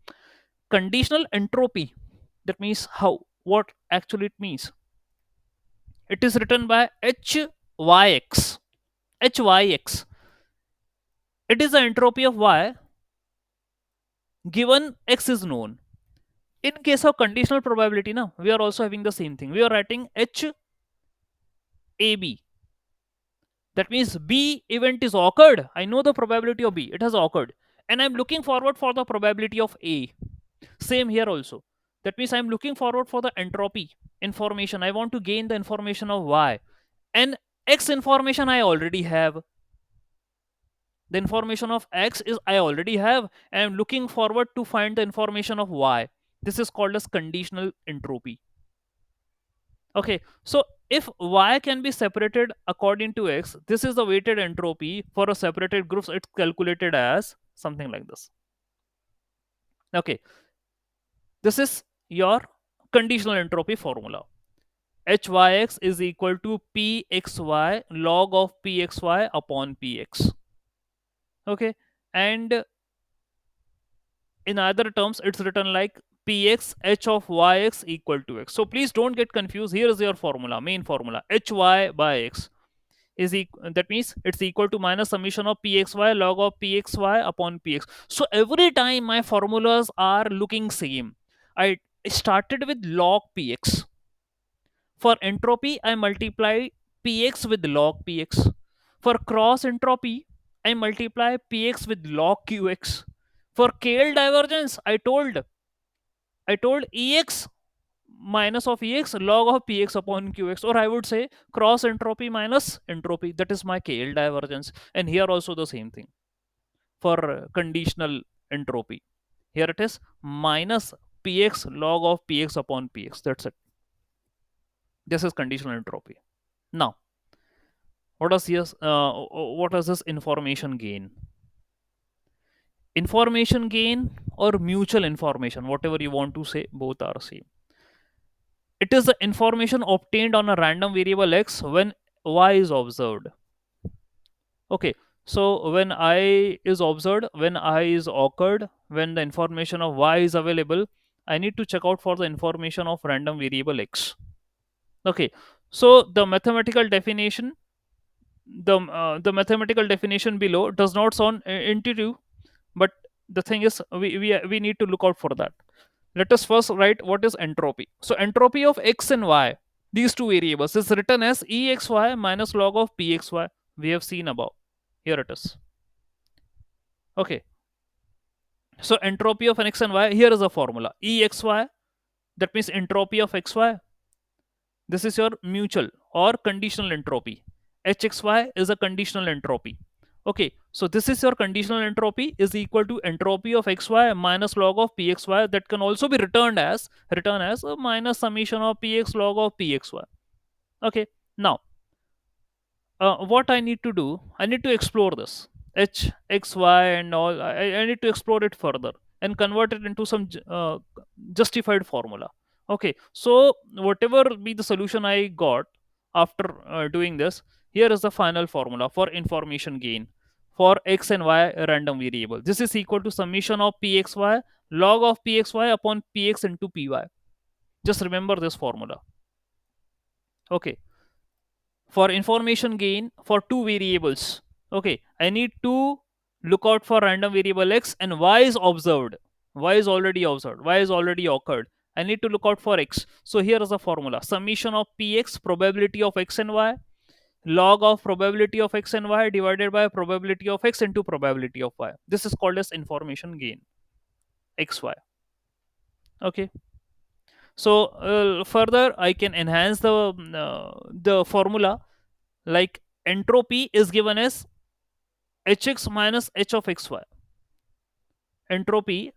conditional entropy, that means how, what actually it means. It is written by Hyx. Hyx. It is the entropy of y given x is known. In case of conditional probability, now we are also having the same thing. We are writing HAB. That means B event is occurred. I know the probability of B. It has occurred. And I'm looking forward for the probability of A. Same here also. That means I'm looking forward for the entropy information. I want to gain the information of Y. And X information I already have. The information of X is I already have. And I'm looking forward to find the information of Y. This is called as conditional entropy. Okay, so if y can be separated according to x, this is the weighted entropy for a separated groups. It's calculated as something like this. Okay, this is your conditional entropy formula. Hyx is equal to pxy log of pxy upon px. Okay, and in other terms it's written like px h of yx equal to x. So please don't get confused. Here is your formula, main formula. Hy by x is that means it's equal to minus summation of pxy log of pxy upon px. So every time my formulas are looking same, I started with log px. For entropy, I multiply px with log px. For cross entropy, I multiply px with log qx. For KL divergence, I told ex minus of ex log of px upon qx, or I would say cross entropy minus entropy. That is my KL divergence. And here also the same thing for conditional entropy. Here it is minus px log of px upon px. That's it. This is conditional entropy. Now, what does this information gain? Information gain or mutual information, whatever you want to say, both are same. It is the information obtained on a random variable x when y is observed. Okay, so when I is observed, when I is occurred, when the information of y is available, I need to check out for the information of random variable x. Okay, so the mathematical definition below does not sound intuitive, but the thing is we need to look out for that. Let us first write what is entropy. So entropy of x and y, these two variables, is written as exy minus log of pxy. We have seen above. Here it is. Okay, so entropy of an x and y, here is a formula. Exy, that means entropy of xy. This is your mutual or conditional entropy. Hxy is a conditional entropy. Okay, so this is your conditional entropy is equal to entropy of xy minus log of pxy. That can also be written as a minus summation of px log of pxy. Okay, now what I need to do, I need to explore this h, x, y, and all. I need to explore it further and convert it into some justified formula. Okay, so whatever be the solution I got after doing this, here is the final formula for information gain. for x and y random variable. This is equal to summation of pxy log of pxy upon px into py. Just remember this formula. Okay. For information gain for two variables, okay, I need to look out for random variable x, and y is observed. Y is already observed. Y is already occurred. I need to look out for x. So here is a formula: summation of px, probability of x and y, log of probability of x and y divided by probability of x into probability of y. This is called as information gain, xy. Okay. So further I can enhance the formula, like entropy is given as hx minus h of xy. Entropy,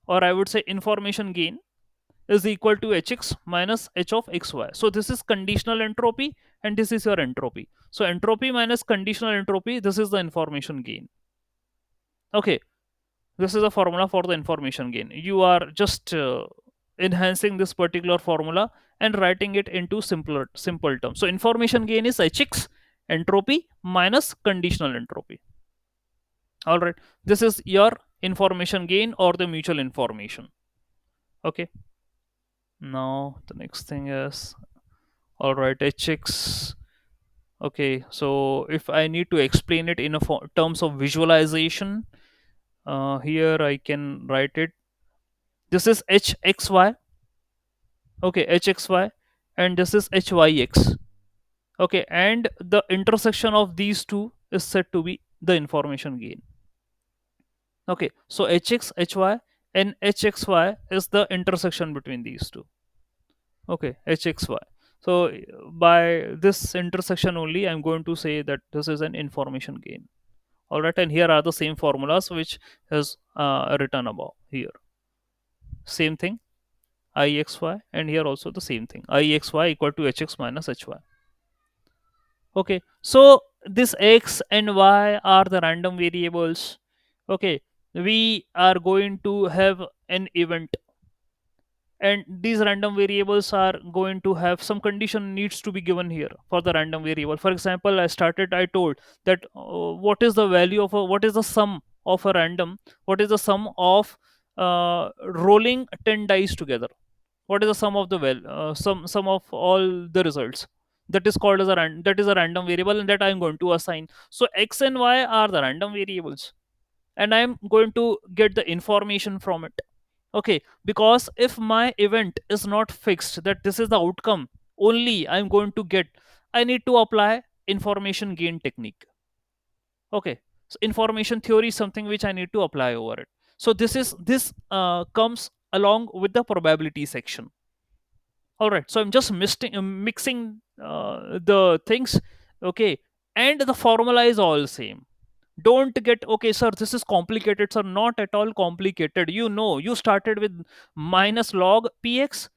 or I would say information gain, is equal to hx minus h of xy. So this is conditional entropy and this is your entropy. So entropy minus conditional entropy, this is the information gain. Okay, this is a formula for the information gain. You are just enhancing this particular formula and writing it into simple terms. So information gain is hx entropy minus conditional entropy. All right, this is your information gain or the mutual information. Okay, now the next thing is, all right, hx. Okay, so if I need to explain it in a terms of visualization, here I can write it. This is hxy. Okay, hxy, and this is hyx. Okay, and the intersection of these two is said to be the information gain. Okay, so hx hy and hxy is the intersection between these two. Okay, hxy. So by this intersection only, I'm going to say that this is an information gain. All right, and here are the same formulas which is written above here. Same thing, ixy, and here also the same thing, ixy equal to hx minus hy. Okay, so this x and y are the random variables. Okay, we are going to have an event, and these random variables are going to have some condition needs to be given here for the random variable. For example, I told that what is the value of a, what is the sum of a random, what is the sum of rolling 10 dice together, what is the sum of the sum of all the results. That is called as that is a random variable, and that I am going to assign. So x and y are the random variables, and I am going to get the information from it. Okay, because if my event is not fixed that this is the outcome only I'm going to get, I need to apply information gain technique. Okay, so information theory is something which I need to apply over it. So this comes along with the probability section. All right, so I'm just mixing the things. Okay, and the formula is all same. Don't get, okay sir, this is complicated. Sir, not at all complicated. You know, you started with minus log px.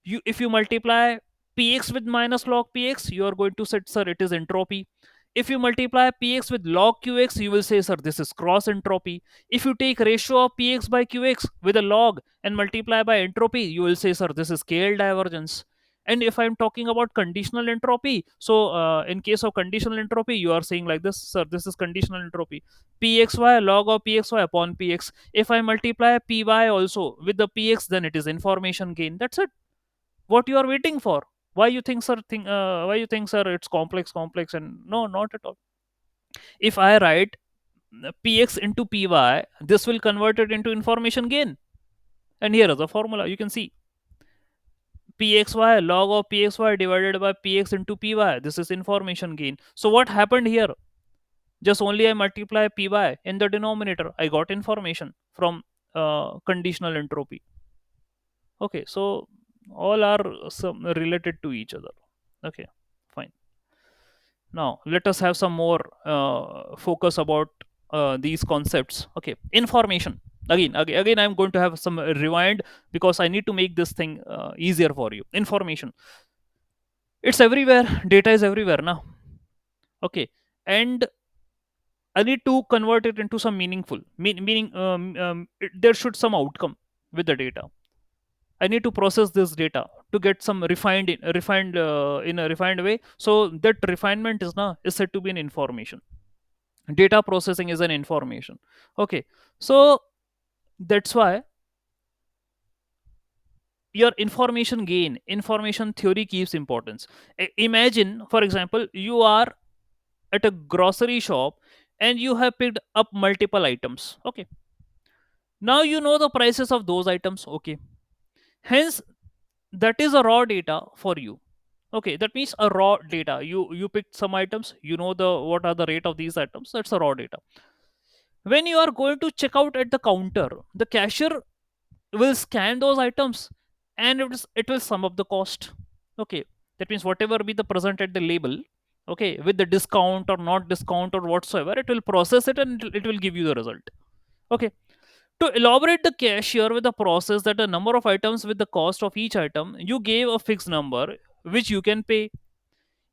You, if you multiply px with minus log px, you are going to say, sir, it is entropy. If you multiply px with log qx, you will say, sir, this is cross entropy. If you take ratio of px by qx with a log and multiply by entropy, you will say, sir, this is KL divergence. And if I'm talking about conditional entropy, so in case of conditional entropy, you are saying like this, sir, this is conditional entropy, pxy log of pxy upon px. If I multiply py also with the px, then it is information gain. That's it. What you are waiting for? Why you think, sir, why you think, sir, it's complex, and no, not at all. If I write px into py, this will convert it into information gain. And here is the formula, you can see pxy log of pxy divided by px into py. This is information gain. So what happened here? Just only I multiply py in the denominator, I got information from conditional entropy. Okay, so all are some related to each other. Okay, fine. Now let us have some more focus about these concepts. Okay, information. Again, I'm going to have some rewind because I need to make this thing easier for you. Information, it's everywhere. Data is everywhere now. Okay, and I need to convert it into some meaningful meaning. There should some outcome with the data. I need to process this data to get some refined in a refined way. So that refinement is now is said to be an information. Data processing is an information. Okay, so that's why your information gain, information theory keeps importance. Imagine, for example, you are at a grocery shop and you have picked up multiple items. Okay, now you know the prices of those items. Okay, hence that is a raw data for you. Okay, that means a raw data. You picked some items, you know the what are the rate of these items. That's a raw data. When you are going to check out at the counter, the cashier will scan those items and it will sum up the cost. Okay, that means whatever be the present at the label, okay, with the discount or not discount or whatsoever, it will process it and it will give you the result. Okay, to elaborate the cashier with the process that a number of items with the cost of each item, you gave a fixed number which you can pay.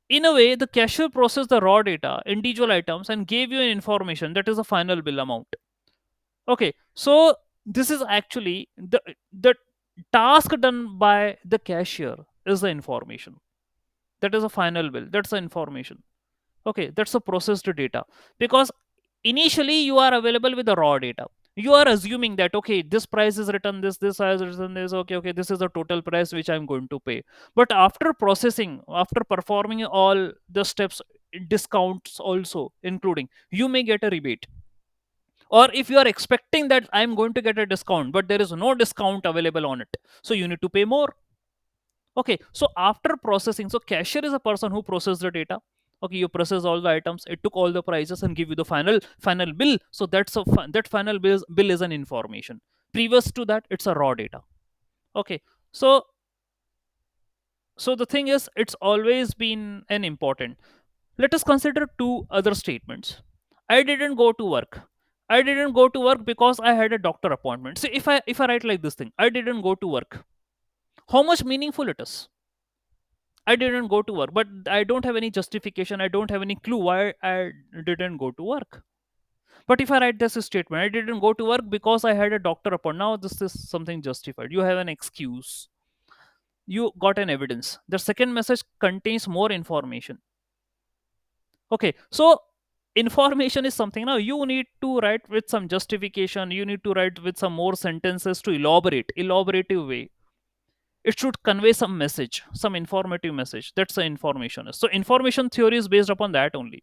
In a way, the cashier processed the raw data, individual items, and gave you an information that is a final bill amount. Okay, so this is actually the task done by the cashier is the information. That is a final bill. That's the information. Okay, that's a processed data, because initially you are available with the raw data. You are assuming that okay, this price is written this is written this. Okay, this is the total price which I'm going to pay. But after processing, after performing all the steps, discounts also including, you may get a rebate. Or if you are expecting that I'm going to get a discount but there is no discount available on it, so you need to pay more. Okay, so after processing, so cashier is a person who processed the data. Okay, you process all the items, it took all the prices and give you the final bill. So that final bill is an information. Previous to that, it's a raw data. Okay, so the thing is, it's always been an important. Let us consider two other statements. I didn't go to work. I didn't go to work because I had a doctor appointment. See, if I write like this thing, I didn't go to work, how much meaningful it is. I didn't go to work, but I don't have any justification. I don't have any clue why I didn't go to work. But if I write this statement, I didn't go to work because I had a doctor appointment. Now this is something justified. You have an excuse. You got an evidence. The second message contains more information. Okay, so information is something, now you need to write with some justification. You need to write with some more sentences to elaborative way. It should convey some message, some informative message. That's the information. So information theory is based upon that only.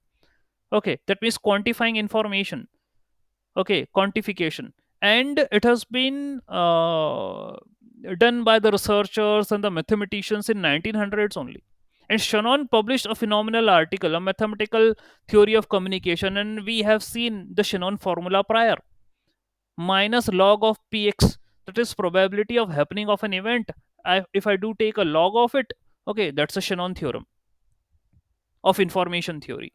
Okay, that means quantifying information. Okay, quantification. And it has been done by the researchers and the mathematicians in 1900s only. And Shannon published a phenomenal article, a mathematical theory of communication, and we have seen the Shannon formula prior. Minus log of px, that is probability of happening of an event. If I do take a log of it, okay, that's a Shannon theorem of information theory.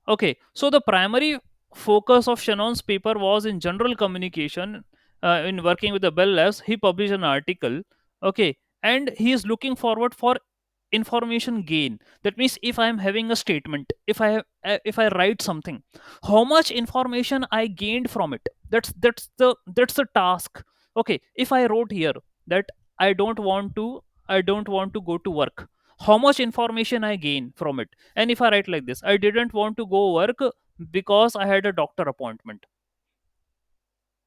Okay, so the primary focus of Shannon's paper was in general communication. In working with the Bell Labs, he published an article. Okay, and he is looking forward for information gain. That means if I am having a statement, if I write something, how much information I gained from it. That's the task. Okay, if I wrote here that I don't want to I don't want to go to work, how much information I gain from it. And if I write like this, I didn't want to go work because I had a doctor appointment.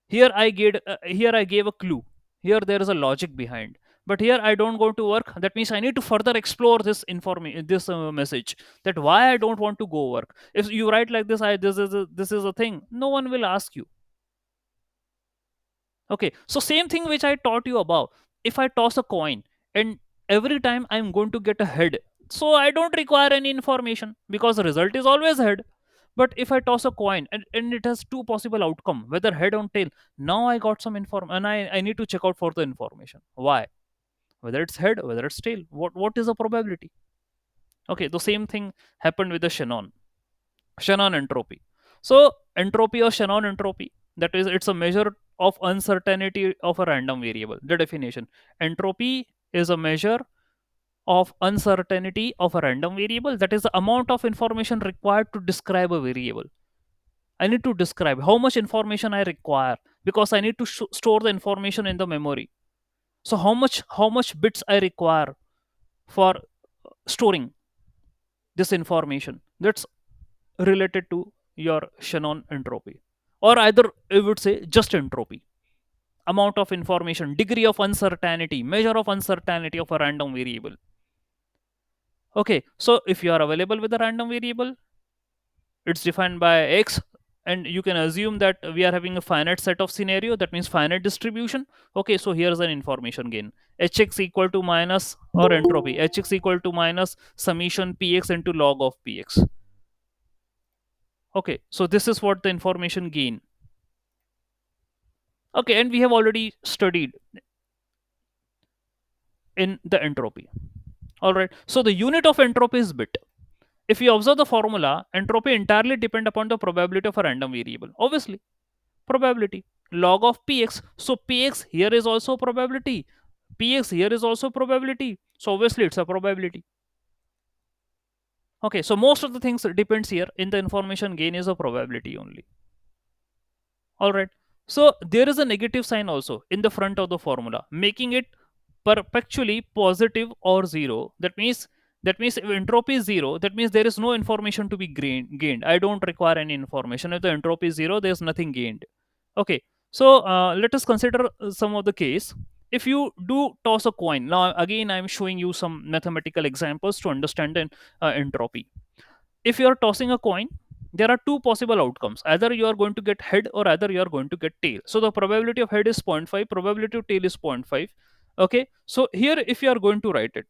Here I gave a clue. Here there is a logic behind. But here I don't go to work. That means I need to further explore this message, that why I don't want to go work. If you write like this, this is a thing. No one will ask you. Okay, so same thing which I taught you about. If I toss a coin and every time I'm going to get a head, so I don't require any information because the result is always head. But if I toss a coin and it has two possible outcome, whether head or tail, now I got some inform and I need to check out for the information. Why? Whether it's head, whether it's tail. What is the probability? Okay, the same thing happened with the Shannon entropy. So entropy or Shannon entropy, that is, it's a measure of uncertainty of a random variable. The definition: entropy is a measure of uncertainty of a random variable. That is the amount of information required to describe a variable. I need to describe how much information I require because I need to store the information in the memory. So how much bits I require for storing this information. That's related to your Shannon entropy, or either I would say just entropy, amount of information, degree of uncertainty, measure of uncertainty of a random variable. Okay, so if you are available with a random variable, it's defined by x, and you can assume that we are having a finite set of scenario, that means finite distribution. Okay, so here's an information gain: hx equal to minus, or entropy, hx equal to minus summation px into log of px. Okay, so this is what the information gain. Okay, and we have already studied in the entropy. All right, so the unit of entropy is bit. If you observe the formula, entropy entirely depend upon the probability of a random variable. Obviously, probability log of px. So px here is also probability. Px here is also probability. So obviously it's a probability. Okay, so most of the things depends here in the information gain is a probability only. All right. So there is a negative sign also in the front of the formula, making it perpetually positive or zero. That means if entropy is zero, that means there is no information to be gained. I don't require any information. If the entropy is zero, there's nothing gained. Okay. So let us consider some of the case. If you do toss a coin, now again I'm showing you some mathematical examples to understand the entropy. If you are tossing a coin, there are two possible outcomes: either you are going to get head or either you are going to get tail. So the probability of head is zero point 0.5, probability of tail is zero point 0.5. Okay, so here if you are going to write it,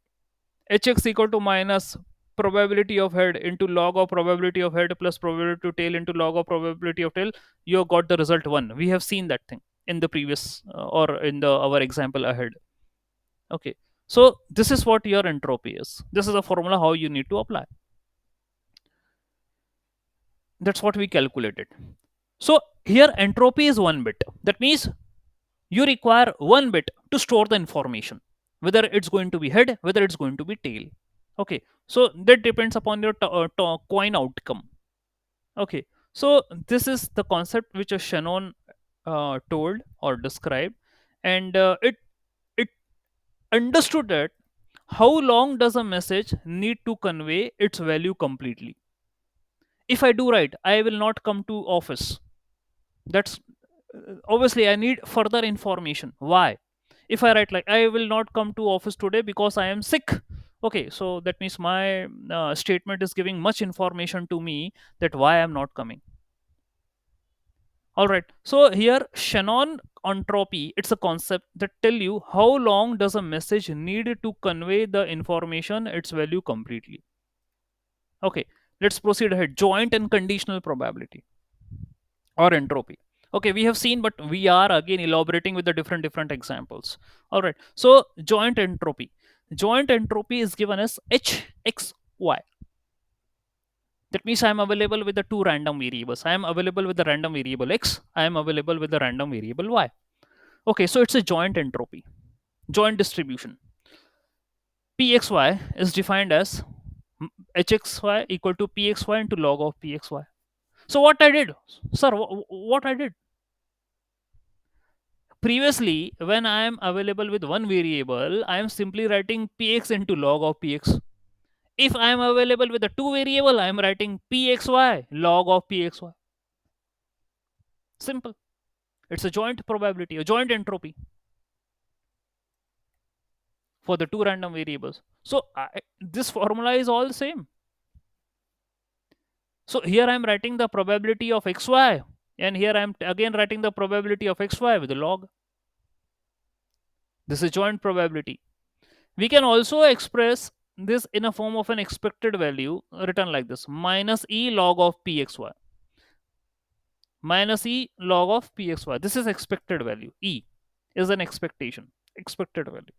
hx equal to minus probability of head into log of probability of head plus probability of tail into log of probability of tail, you have got the result 1. We have seen that thing in the previous or in the our example ahead. Okay, so this is what your entropy is. This is the formula how you need to apply. That's what we calculated. So here entropy is 1 bit. That means you require 1 bit to store the information, whether it's going to be head, whether it's going to be tail. Okay, so that depends upon your coin outcome. Okay, so this is the concept which Shannon told or described, and it understood that how long does a message need to convey its value completely. If I do right, I will not come to office. That's obviously I need further information. Why? If I write like I will not come to office today because I am sick, okay, so that means my statement is giving much information to me that why I'm not coming. All right, so here Shannon entropy, it's a concept that tell you how long does a message need to convey the information its value completely. Okay, let's proceed ahead. Joint and conditional probability or entropy. Okay, we have seen, but we are again elaborating with the different examples. All right, so joint entropy is given as hxy. That means I am available with the two random variables. I am available with the random variable x, I am available with the random variable y. Okay, so it's a joint entropy, joint distribution. Pxy is defined as hxy equal to pxy into log of pxy. So what I did, sir, what I did previously, when I am available with one variable, I am simply writing px into log of px. If I am available with a two variable, I am writing pxy log of pxy. Simple. It's a joint probability, a joint entropy for the two random variables. So this formula is all same. So here I am writing the probability of xy, and here I am again writing the probability of xy with the log. This is joint probability. We can also express this in a form of an expected value written like this: minus e log of pxy, minus e log of pxy. This is expected value. E is an expected value.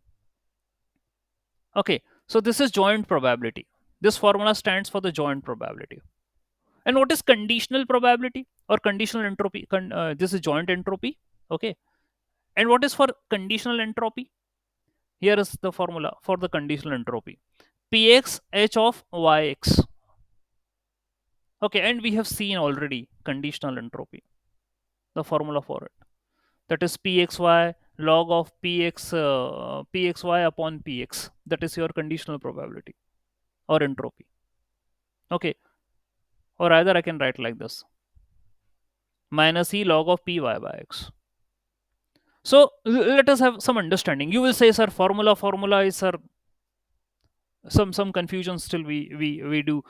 Okay, so this is joint probability. This formula stands for the joint probability. And what is conditional probability or conditional entropy? This is joint entropy. Okay, and what is for conditional entropy? Here is the formula for the conditional entropy: px h of yx. Okay, and we have seen already conditional entropy, the formula for it. That is pxy log of pxy upon px. That is your conditional probability or entropy. Okay, or either I can write like this: minus e log of py by x. So let us have some understanding. You will say, sir, formula is, sir, some confusion still we do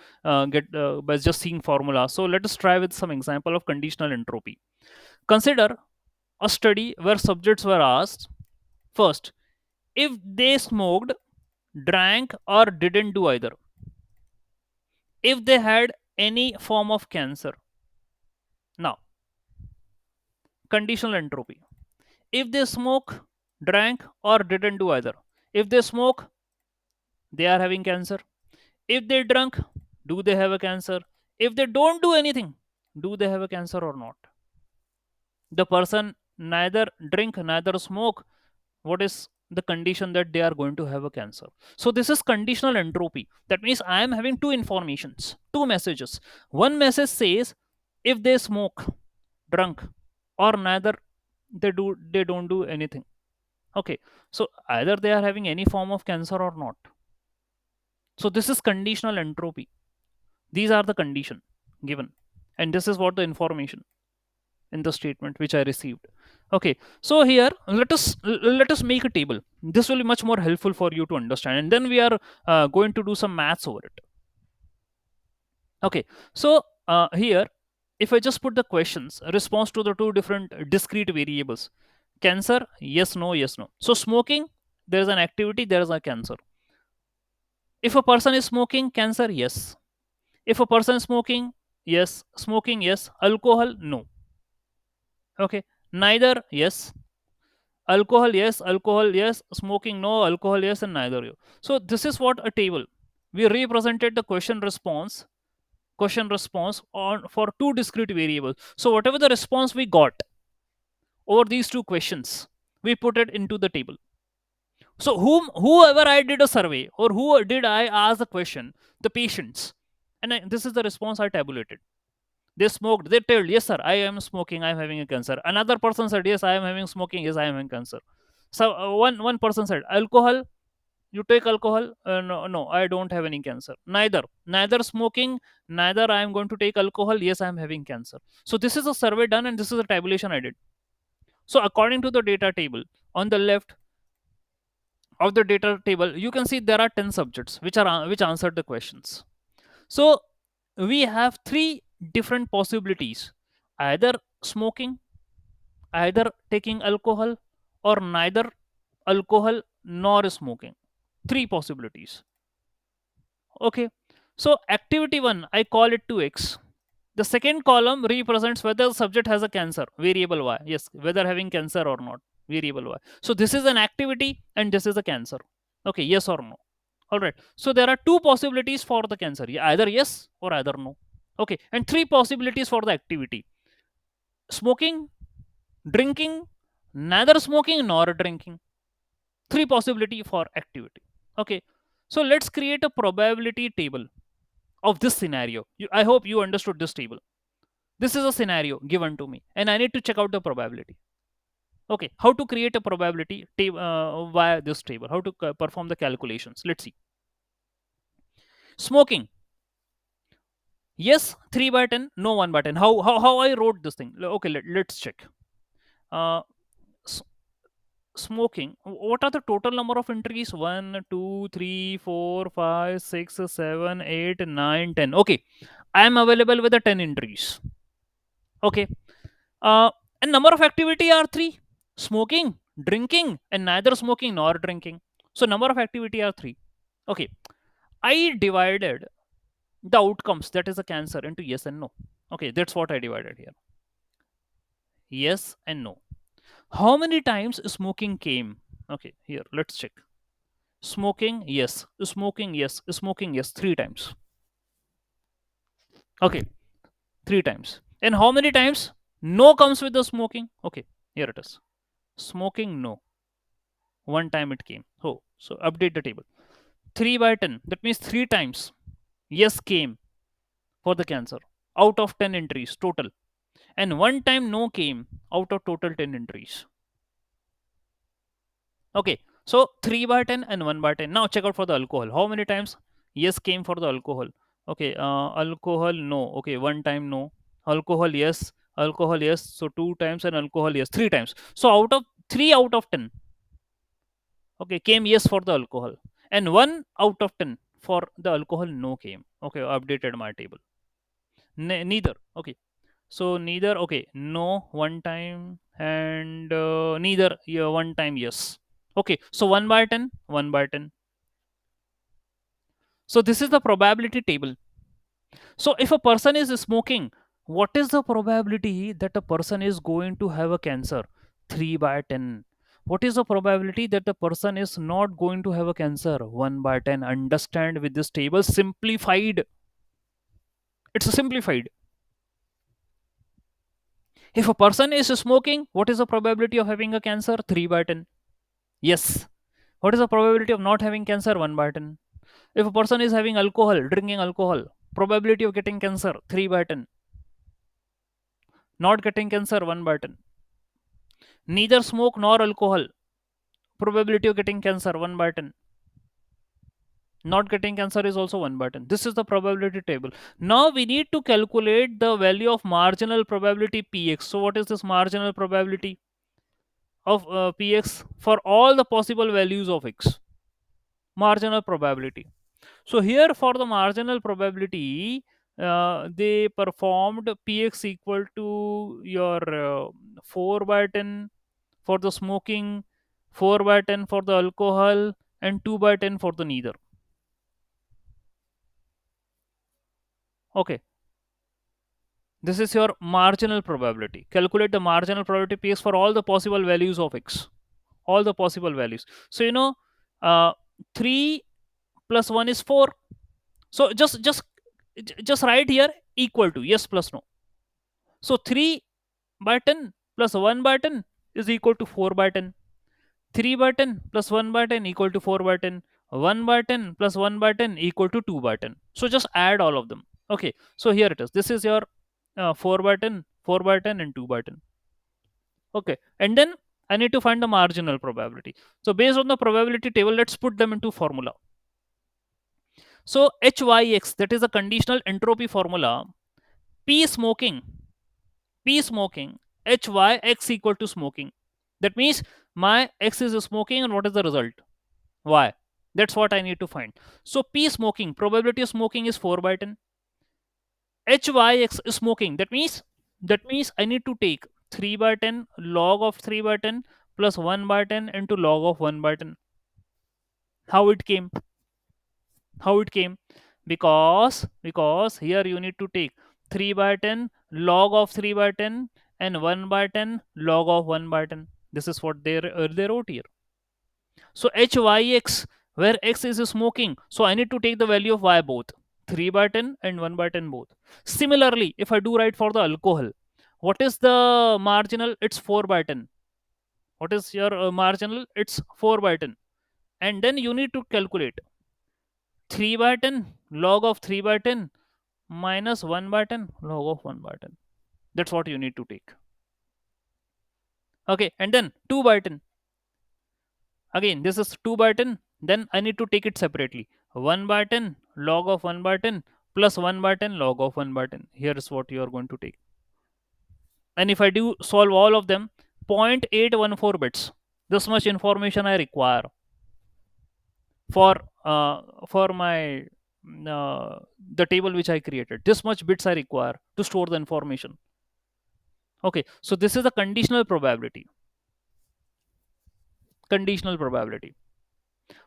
get by just seeing formula. So let us try with some example of conditional entropy. Consider a study where subjects were asked, first, if they smoked, drank, or didn't do either, if they had any form of cancer. Now, conditional entropy. If they smoke, drank, or didn't do either. If they smoke, they are having cancer. If they drunk, do they have a cancer? If they don't do anything, do they have a cancer or not? The person neither drink, neither smoke. What is the condition that they are going to have a cancer? So this is conditional entropy. That means I am having two informations, two messages. One message says if they smoke, drunk, or neither they don't do anything. Okay, so either they are having any form of cancer or not. So this is conditional entropy. These are the condition given, and this is what the information in the statement which I received. Okay, so here let us make a table. This will be much more helpful for you to understand, and then we are going to do some maths over it. Okay, so here, if I just put the questions response to the two different discrete variables, cancer, yes, no, yes, no. So smoking, there is an activity, there is a cancer. If a person is smoking, cancer, yes. If a person is smoking, yes. Smoking, yes. Alcohol, no. Okay, neither, yes. Alcohol, yes. Alcohol, yes. Smoking, no. Alcohol, yes, and neither you. So this is what a table. We represented the question response on for two discrete variables. So whatever the response we got over these two questions, we put it into the table. So whoever I did a survey, or who did I ask the question, the patients, and this is the response I tabulated. They smoked, they told, yes sir, I am smoking, I am having a cancer. Another person said, yes, I am having smoking, yes, I am having cancer. So one person said, alcohol, you take alcohol, no, no, I don't have any cancer. Neither smoking, neither I am going to take alcohol, yes, I am having cancer. So this is a survey done, and this is a tabulation I did. So according to the data table, on the left of the data table, you can see there are 10 subjects which answered the questions. So we have three different possibilities: either smoking, either taking alcohol, or neither alcohol nor smoking. Three possibilities. Okay, so activity 1, I call it 2x. The second column represents whether the subject has a cancer, variable y. Yes, whether having cancer or not, variable y. So this is an activity and this is a cancer. Okay, yes or no. All right, so there are two possibilities for the cancer, either yes or either no. Okay, and three possibilities for the activity: smoking, drinking, neither smoking nor drinking. Three possibility for activity. Okay, so let's create a probability table of this scenario. I hope you understood this table. This is a scenario given to me, and I need to check out the probability. Okay, how to create a probability table via this table? How to perform the calculations? Let's see. Smoking, yes, 3 by 10, no 1 by 10. How I wrote this thing? Okay, let's check. Uh, s- Smoking. What are the total number of entries? 1, 2, 3, 4, 5, 6, 7, 8, 9, 10. Okay, I am available with the 10 entries. Okay, uh, and number of activity are three: smoking, drinking, and neither smoking nor drinking. So number of activity are three. Okay, I divided the outcomes, that is a cancer, into yes and no. Okay, that's what I divided here. Yes and no. How many times smoking came? Okay, here let's check. Smoking, yes. Smoking, yes. Smoking, yes. Three times. Okay, three times. And how many times no comes with the smoking? Okay, here it is. Smoking, no. One time it came. Oh, so update the table. 3 by 10. That means three times yes came for the cancer out of 10 entries total. And one time no came out of total 10 entries. Okay, so 3 by 10 and 1 by 10. Now check out for the alcohol. How many times yes came for the alcohol? Okay, alcohol, no. Okay, one time no. Alcohol, yes. Alcohol, yes. So 2 times, and alcohol, yes, 3 times. So out of 3 out of 10, okay, came yes for the alcohol. And 1 out of 10 for the alcohol, no came. Okay, updated my table. Neither. Okay. So neither, okay, no, 1 time, and neither, yeah, 1 time, yes. Okay, so 1 by 10, 1 by 10. So this is the probability table. So if a person is smoking, what is the probability that a person is going to have a cancer? 3 by 10. What is the probability that the person is not going to have a cancer? 1 by 10. Understand with this table simplified. It's simplified. If a person is smoking, what is the probability of having a cancer? 3 by 10. Yes. What is the probability of not having cancer? 1 by 10. If a person is having alcohol, drinking alcohol, probability of getting cancer? 3 by 10. Not getting cancer? 1 by 10. Neither smoke nor alcohol, probability of getting cancer? 1 by 10. Not getting cancer is also 1 by 10. This is the probability table. Now we need to calculate the value of marginal probability px. So what is this marginal probability of px for all the possible values of x? Marginal probability. So here for the marginal probability, they performed px equal to your 4 by 10 for the smoking, 4 by 10 for the alcohol, and 2 by 10 for the neither. Okay, this is your marginal probability. Calculate the marginal probability px for all the possible values of x. All the possible values. So uh, 3 plus 1 is 4. So just write here equal to yes plus no. So 3 by 10 plus 1 by 10 is equal to 4 by 10. 3 by 10 plus 1 by 10 equal to 4 by 10. 1 by 10 plus 1 by 10 equal to 2 by 10. So just add all of them. Okay, so here it is. This is your 4 by 10, 4 by 10, and 2 by 10. Okay, and then I need to find the marginal probability. So based on the probability table, let's put them into formula. So HYX, that is a conditional entropy formula. P smoking, P smoking, HYX equal to smoking. That means my X is smoking, and what is the result? Y. That's what I need to find. So P smoking, probability of smoking is 4 by 10. HYX is smoking. That means I need to take 3 by 10 log of 3 by 10 plus 1 by 10 into log of 1 by 10. How it came? How it came? Because here you need to take 3 by 10 log of 3 by 10 and 1 by 10 log of 1 by 10. This is what they wrote here. So HYX, where X is smoking, so I need to take the value of Y both, 3 by 10 and 1 by 10 both. Similarly, if I do right for the alcohol, what is the marginal? It's 4 by 10. What is your marginal? It's 4 by 10. And then you need to calculate 3 by 10 log of 3 by 10 minus 1 by 10 log of 1 by 10. That's what you need to take. Okay, and then 2 by 10. Again, this is 2 by 10. Then I need to take it separately. 1 by 10 log of 1 by 10 plus 1 by 10 log of 1 by 10. Here is what you are going to take. And if I do solve all of them, 0.814 bits. This much information I require for my the table which I created. This much bits I require to store the information. Okay, so this is the conditional probability. Conditional probability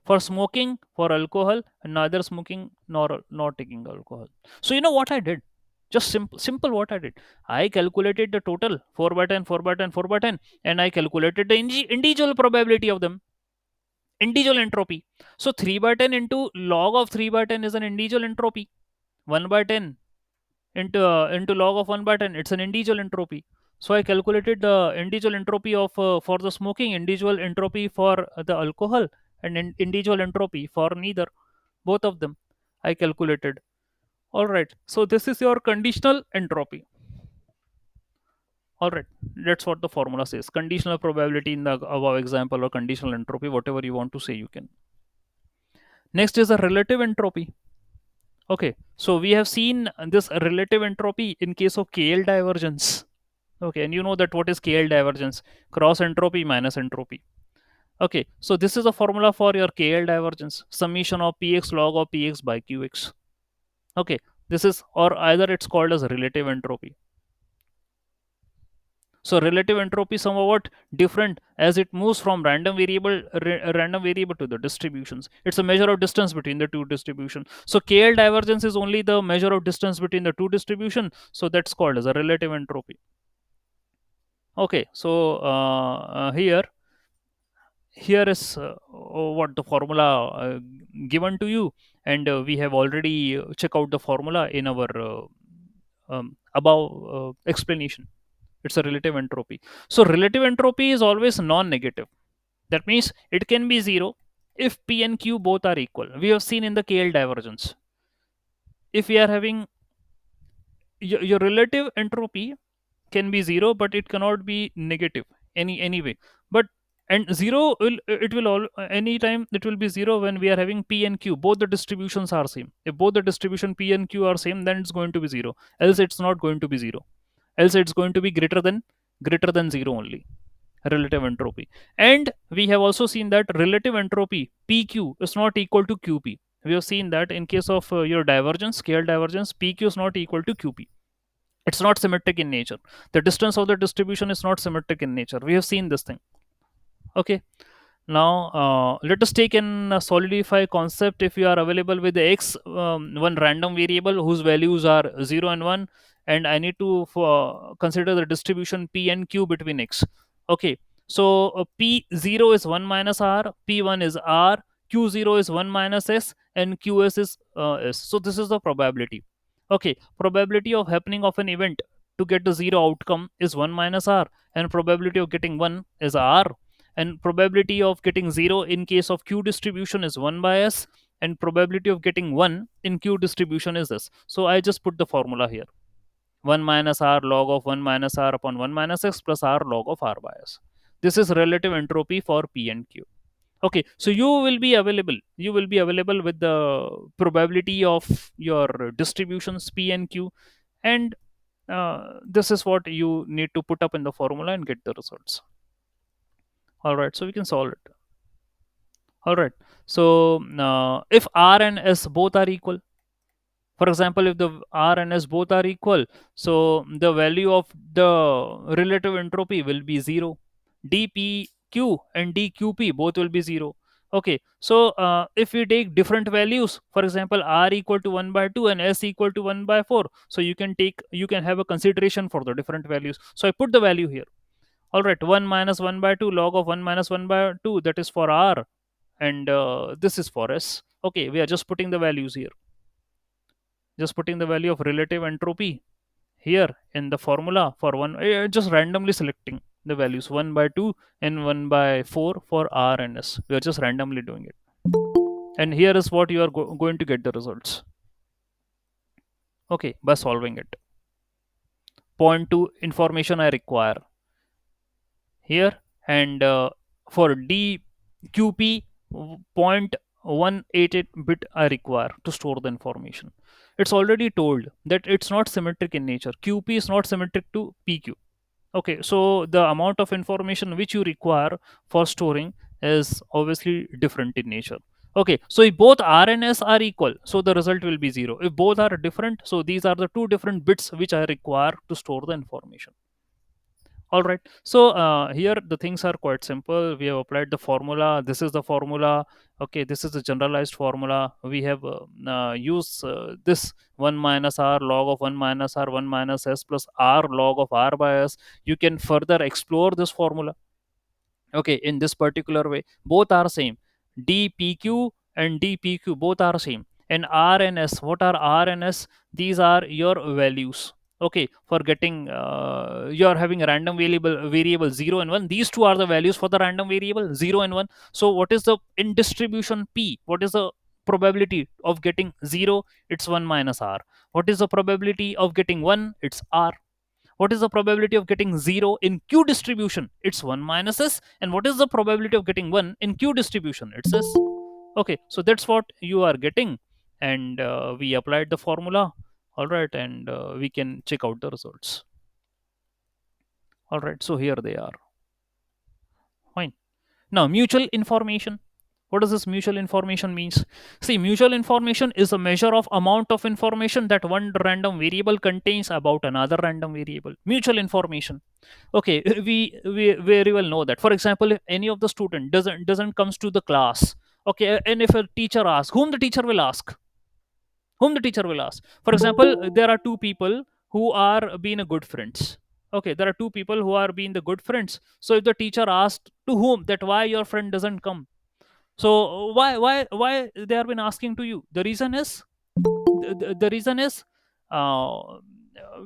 for smoking, for alcohol, and neither smoking nor not taking alcohol. So you know what I did? Just simple what I did. I calculated the total 4 by 10, 4 by 10, 4 by 10, and I calculated the individual probability of them, individual entropy. So 3 by 10 into log of 3 by 10 is an individual entropy. 1 by 10 into log of 1 by 10, it's an individual entropy. So I calculated the individual entropy of for the smoking, individual entropy for the alcohol, and individual entropy for neither, both of them I calculated. All right, so this is your conditional entropy. All right, that's what the formula says. Conditional probability in the above example, or conditional entropy, whatever you want to say, you can. Next is a relative entropy. Okay, so we have seen this relative entropy in case of KL divergence. Okay, and you know that what is KL divergence? Cross entropy minus entropy. Okay, so this is a formula for your KL divergence, summation of px log of px by qx. Okay, this is, or either it's called as relative entropy. So relative entropy is somewhat different as it moves from random variable to the distributions. It's a measure of distance between the two distributions. So KL divergence is only the measure of distance between the two distribution. So that's called as a relative entropy. Okay, so here is what the formula given to you, and we have already checked out the formula in our above explanation. It's a relative entropy. So relative entropy is always non-negative. That means it can be zero if p and q both are equal. We have seen in the KL divergence, if we are having your relative entropy can be zero, but it cannot be negative anyway. But and zero will, it will all anytime it will be zero when we are having p and q, both the distributions are same. If both the distribution p and q are same, then it's going to be zero, else it's not going to be zero, else it's going to be greater than zero only. Relative entropy. And we have also seen that relative entropy pq is not equal to qp. We have seen that in case of your divergence, scale divergence, pq is not equal to qp. It's not symmetric in nature. The distance of the distribution is not symmetric in nature. We have seen this thing. Okay, now let us take an solidify concept. If you are available with the x, one random variable whose values are 0 and 1, and I need to consider the distribution p and q between x. Okay, so p0 is 1 minus r, p1 is r, q0 is 1 minus s, and qs is s. So this is the probability. Okay, probability of happening of an event to get the zero outcome is 1 minus r, and probability of getting 1 is r, and probability of getting 0 in case of q distribution is 1 by s, and probability of getting 1 in q distribution is this. So I just put the formula here: 1 minus r log of 1 minus r upon 1 minus x plus r log of r by s. This is relative entropy for p and q. Okay, so you will be available with the probability of your distributions p and q, and this is what you need to put up in the formula and get the results. All right, so we can solve it. All right. So if R and S both are equal, for example, if the R and S both are equal, so the value of the relative entropy will be zero. dpq and dqp both will be zero. Okay. So if we take different values, for example, R equal to 1 by 2 and S equal to 1 by 4, so you can have a consideration for the different values. So I put the value here. All right, 1 minus 1 by 2 log of 1 minus 1 by 2, that is for R, and this is for s. Okay, we are just putting the values here, just putting the value of relative entropy here in the formula for one, just randomly selecting the values 1 by 2 and 1 by 4 for r and s. We are just randomly doing it, and here is what you are going to get the results. Okay, by solving it. Point to information I require here, and for dqp 0.188 bit I require to store the information. It's already told that it's not symmetric in nature. Qp is not symmetric to pq. Okay, so the amount of information which you require for storing is obviously different in nature. Okay, so if both r and s are equal, so the result will be zero. If both are different, so these are the two different bits which I require to store the information. All right, so here the things are quite simple. We have applied the formula. This is the formula. Okay, this is the generalized formula. We have used this 1 minus r log of 1 minus r 1 minus s plus r log of r by s. You can further explore this formula. Okay, in this particular way, both are same. dpq and dpq both are same, and r and s, what are r and s? These are your values. Okay, for getting you are having a random variable 0 and 1. These two are the values for the random variable 0 and 1. So what is the in distribution p, what is the probability of getting 0? It's 1 minus r. What is the probability of getting 1? It's r. What is the probability of getting 0 in q distribution? It's 1 minus s. And what is the probability of getting 1 in q distribution? It's s. Okay, so that's what you are getting, and we applied the formula. All right, and we can check out the results. All right, so here they are. Fine. Now, mutual information. What does this mutual information means? See, mutual information is a measure of amount of information that one random variable contains about another random variable. Mutual information. Okay, we very well know that. For example, if any of the student doesn't comes to the class, okay, and if a teacher asks, whom the teacher will ask? Whom the teacher will ask? For example, there are two people who are being a good friends. Okay, there are two people who are being the good friends. So if the teacher asked to whom that why your friend doesn't come, so why they have been asking to you? The reason is the reason is uh,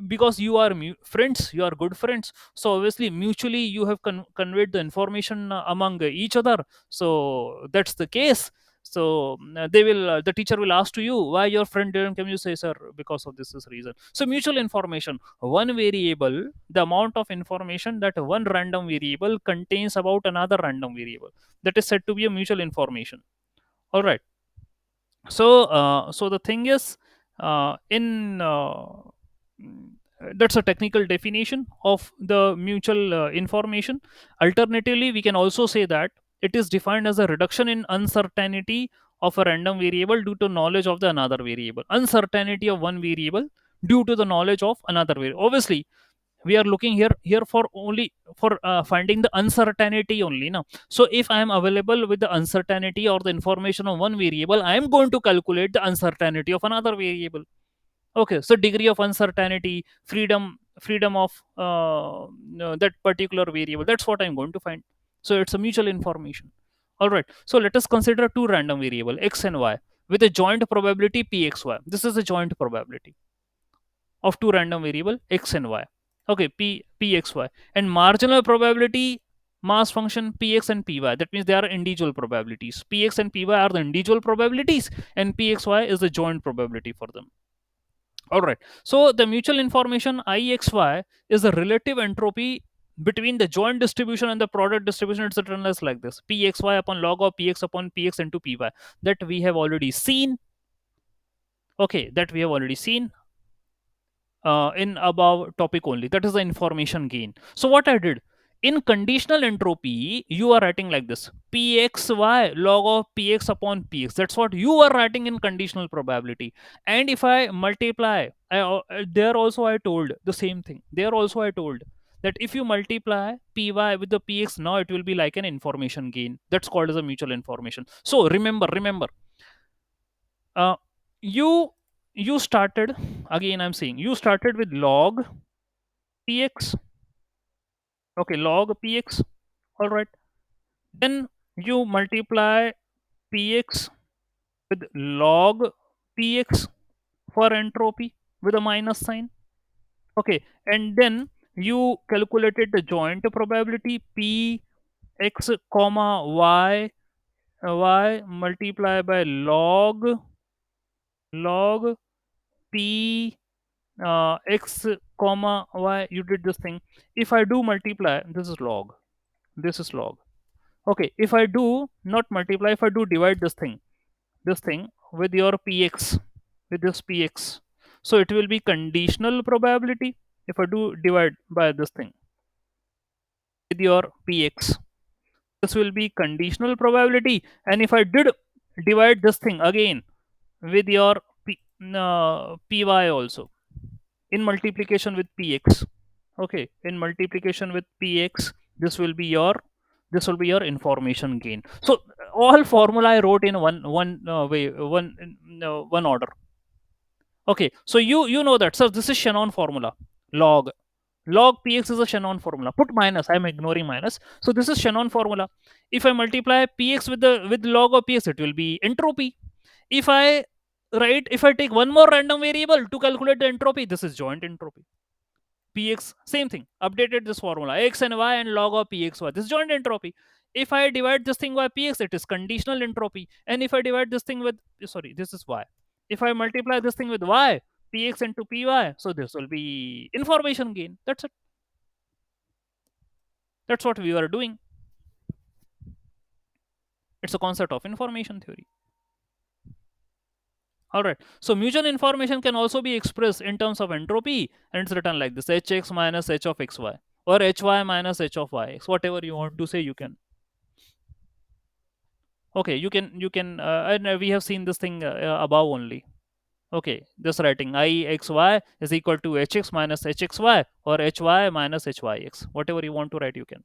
because you are friends, you are good friends, so obviously mutually you have conveyed the information among each other. So that's the case. So they will the teacher will ask to you why your friend didn't come. You say, sir, because of this reason. So mutual information, one variable, the amount of information that one random variable contains about another random variable, that is said to be a mutual information. All right. So the thing is, in mm, that's a technical definition of the mutual information. Alternatively, we can also say that it is defined as a reduction in uncertainty of a random variable due to knowledge of the another variable. Uncertainty of one variable due to the knowledge of another variable. Obviously, we are looking here for only for finding the uncertainty only now. So if I am available with the uncertainty or the information of one variable, I am going to calculate the uncertainty of another variable. Okay, so degree of uncertainty, freedom of no, that particular variable, that's what I'm going to find. So it's a mutual information. All right, so let us consider two random variable x and y with a joint probability pxy. This is a joint probability of two random variable x and y. Okay, pxy, and marginal probability mass function px and py. That means they are individual probabilities. Px and py are the individual probabilities, and pxy is the joint probability for them. All right. So the mutual information ixy is the relative entropy between the joint distribution and the product distribution. It's written as like this: pxy upon log of px upon px into py. That we have already seen. Okay, that we have already seen in above topic only. That is the information gain. So what I did in conditional entropy, you are writing like this: pxy log of px upon px. That's what you are writing in conditional probability. And if I multiply, there also I told the same thing. There also I told that if you multiply py with the px, now it will be like an information gain. That's called as a mutual information. So remember, uh, you you started, again I'm saying, you started with log px. Okay, log px. All right, then you multiply px with log px for entropy with a minus sign. Okay, and then you calculated the joint probability p x comma y, y multiply by log p x comma y. You did this thing. If I do multiply, this is log, this is log. Okay, if I do not multiply, if I do divide this thing with your px, with this px, so it will be conditional probability. If I do divide by this thing with your px, this will be conditional probability. And if I did divide this thing again with your py also, in multiplication with px, okay, in multiplication with px, this will be your, this will be your information gain. So all formula I wrote in one way, one order. Okay, so you know that, so this is Shannon formula. Log px is a Shannon formula. Put minus, I'm ignoring minus. So this is Shannon formula. If I multiply px with the with log of px, it will be entropy. If I write, if I take one more random variable to calculate the entropy, this is joint entropy. Px, same thing, updated this formula, x and y and log of pxy, this is joint entropy. If I divide this thing by px, it is conditional entropy. And if I divide this thing with, sorry, this is y, if I multiply this thing with y, px into py, so this will be information gain. That's it. That's what we were doing. It's a concept of information theory. All right, so mutual information can also be expressed in terms of entropy, and it's written like this: hx minus h of xy, or hy minus h of yx, whatever you want to say, you can. Okay, you can and we have seen this thing above only. Okay, this writing ixy is equal to hx minus hxy or hy minus hyx, whatever you want to write, you can.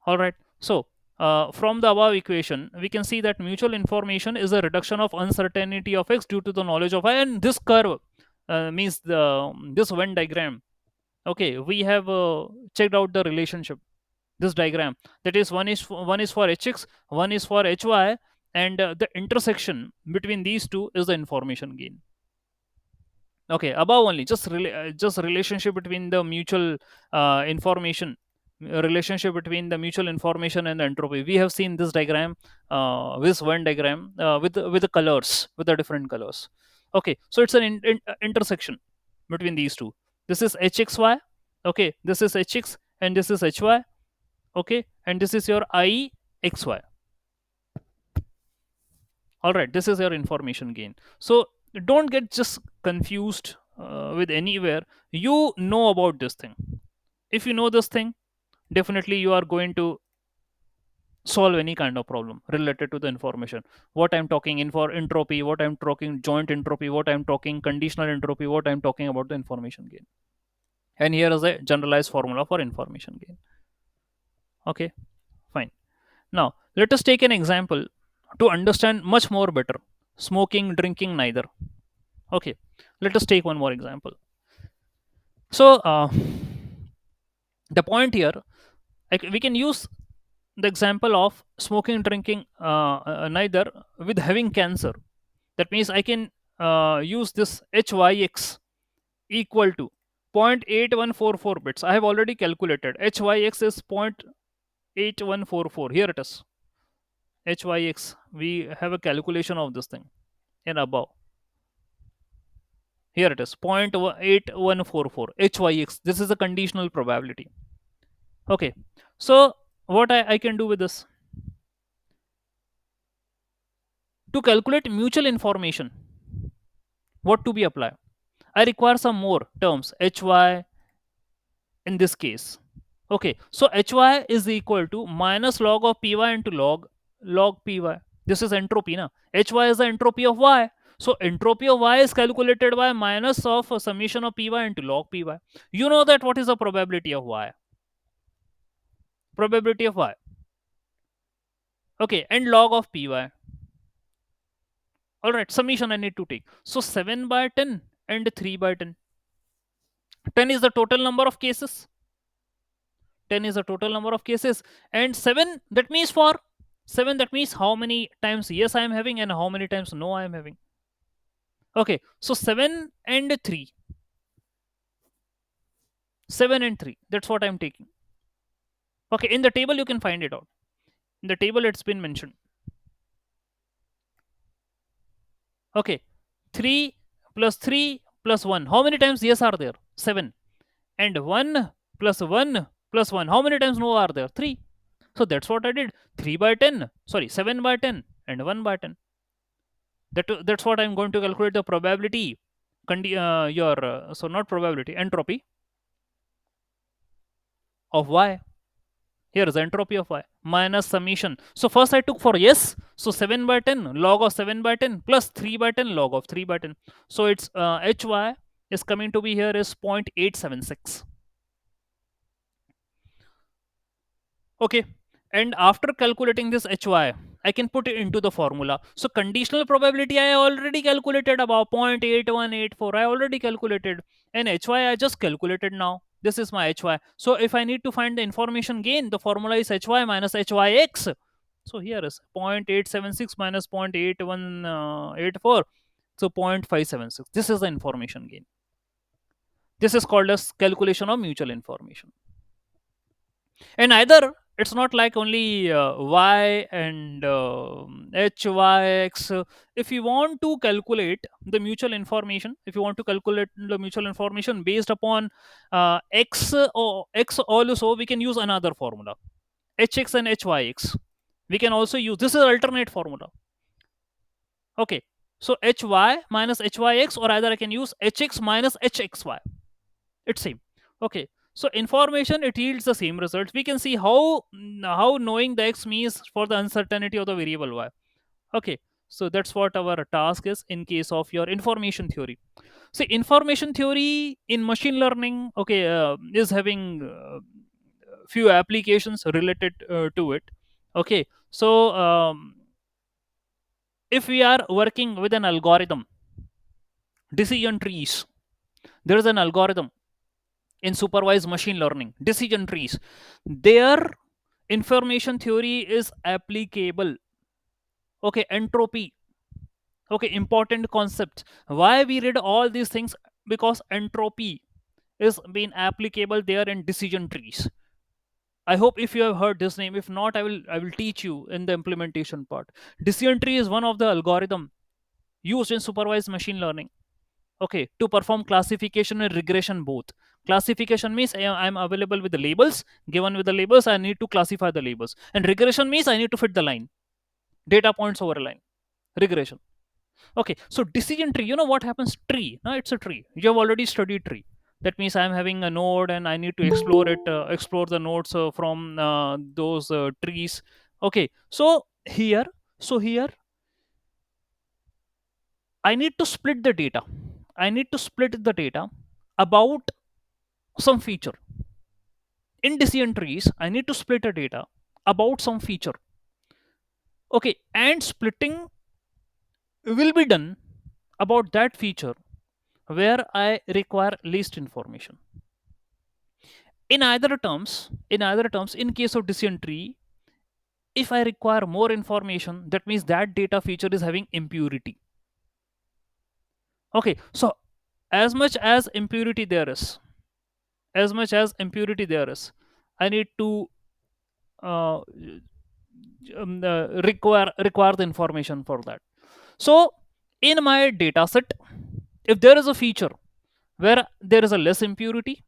All right. So from the above equation, we can see that mutual information is a reduction of uncertainty of x due to the knowledge of y. And this curve means the this Venn diagram. Okay, we have checked out the relationship. This diagram, that is, one is for hx, one is for hy, and the intersection between these two is the information gain. Okay, above only just relationship between the mutual information, relationship between the mutual information and the entropy. We have seen this diagram, this one diagram with the colors, with the different colors. Okay, so it's an intersection between these two. This is hxy. Okay, this is hx and this is hy. Okay, and this is your ixy. All right, this is your information gain. So don't get just confused with anywhere. You know about this thing. If you know this thing, definitely you are going to solve any kind of problem related to the information. What I'm talking in for entropy, what I'm talking joint entropy, what I'm talking conditional entropy, what I'm talking about the information gain. And here is a generalized formula for information gain. Okay, fine. Now let us take an example to understand much more better. Smoking, drinking, neither. Okay, let us take one more example. So the point here, like, we can use the example of smoking, drinking, neither, with having cancer. That means I can use this hyx equal to 0.8144 bits. I have already calculated hyx is 0.8144. Here it is, hyx. We have a calculation of this thing in above. Here it is, 0.8144 hyx. This is a conditional probability. Okay, so what I can do with this? To calculate mutual information, what to be applied? I require some more terms, hy in this case. Okay, so hy is equal to minus log of py into log py. This is entropy, na? Hy is the entropy of y. So entropy of y is calculated by minus of summation of py into log py. You know that what is the probability of y? Probability of y. Okay, and log of py. All right, summation I need to take. So 7 by 10 and 3 by 10. 10 is the total number of cases. 10 is the total number of cases. And 7, that means for 7, that means how many times yes I am having and how many times no I am having. Okay, so 7 and 3. 7 and 3. That's what I'm taking. Okay, in the table you can find it out. In the table it's been mentioned. Okay, 3 plus 3 plus 1. How many times yes are there? 7. And 1 plus 1 plus 1. How many times no are there? 3. So that's what I did. 3 by 10. Sorry, 7 by 10 and 1 by 10. That's what I'm going to calculate the probability. So not probability, entropy of y. Here is entropy of y minus summation. So first I took for yes. So 7 by 10 log of 7 by 10 plus 3 by 10 log of 3 by 10. So it's hy is coming to be here is 0.876. Okay, and after calculating this hy, I can put it into the formula. So conditional probability I already calculated about 0.8184. I already calculated, and hy I just calculated now. This is my hy. So if I need to find the information gain, the formula is hy minus hyx. So here is 0.876 minus 0.8184. So 0.576. This is the information gain. This is called as calculation of mutual information. And either it's not like only y and hyx. If you want to calculate the mutual information, if you want to calculate the mutual information based upon x or x also, we can use another formula, hx and hyx. We can also use, this is alternate formula. Okay, so hy minus hyx, or either I can use hx minus hxy. It's same. Okay, so information, it yields the same results. We can see how knowing the x means for the uncertainty of the variable y. Okay, so that's what our task is in case of your information theory. See, information theory in machine learning, okay, is having few applications related to it. Okay, so if we are working with an algorithm, decision trees, there is an algorithm in supervised machine learning, decision trees. Their information theory is applicable. Okay, entropy. Okay, important concept. Why we read all these things? Because entropy is being applicable there in decision trees. I hope if you have heard this name. If not, I will teach you in the implementation part. Decision tree is one of the algorithm used in supervised machine learning. Okay, to perform classification and regression both. Classification means I'm available with the labels. Given with the labels, I need to classify the labels. And regression means I need to fit the line, data points over a line. Regression. Okay, so decision tree, you know what happens? Tree, no, it's a tree. You have already studied tree. That means I'm having a node and I need to explore it, explore the nodes from those trees. Okay, so here I need to split the data. I need to split the data about some feature. In decision trees, I need to split a data about some feature. Okay, and splitting will be done about that feature where I require least information. In either terms, in case of decision tree, if I require more information, that means that data feature is having impurity. Okay, so as much as impurity there is, as much as impurity there is, I need to uh, require the information for that. So in my data set, if there is a feature where there is a less impurity,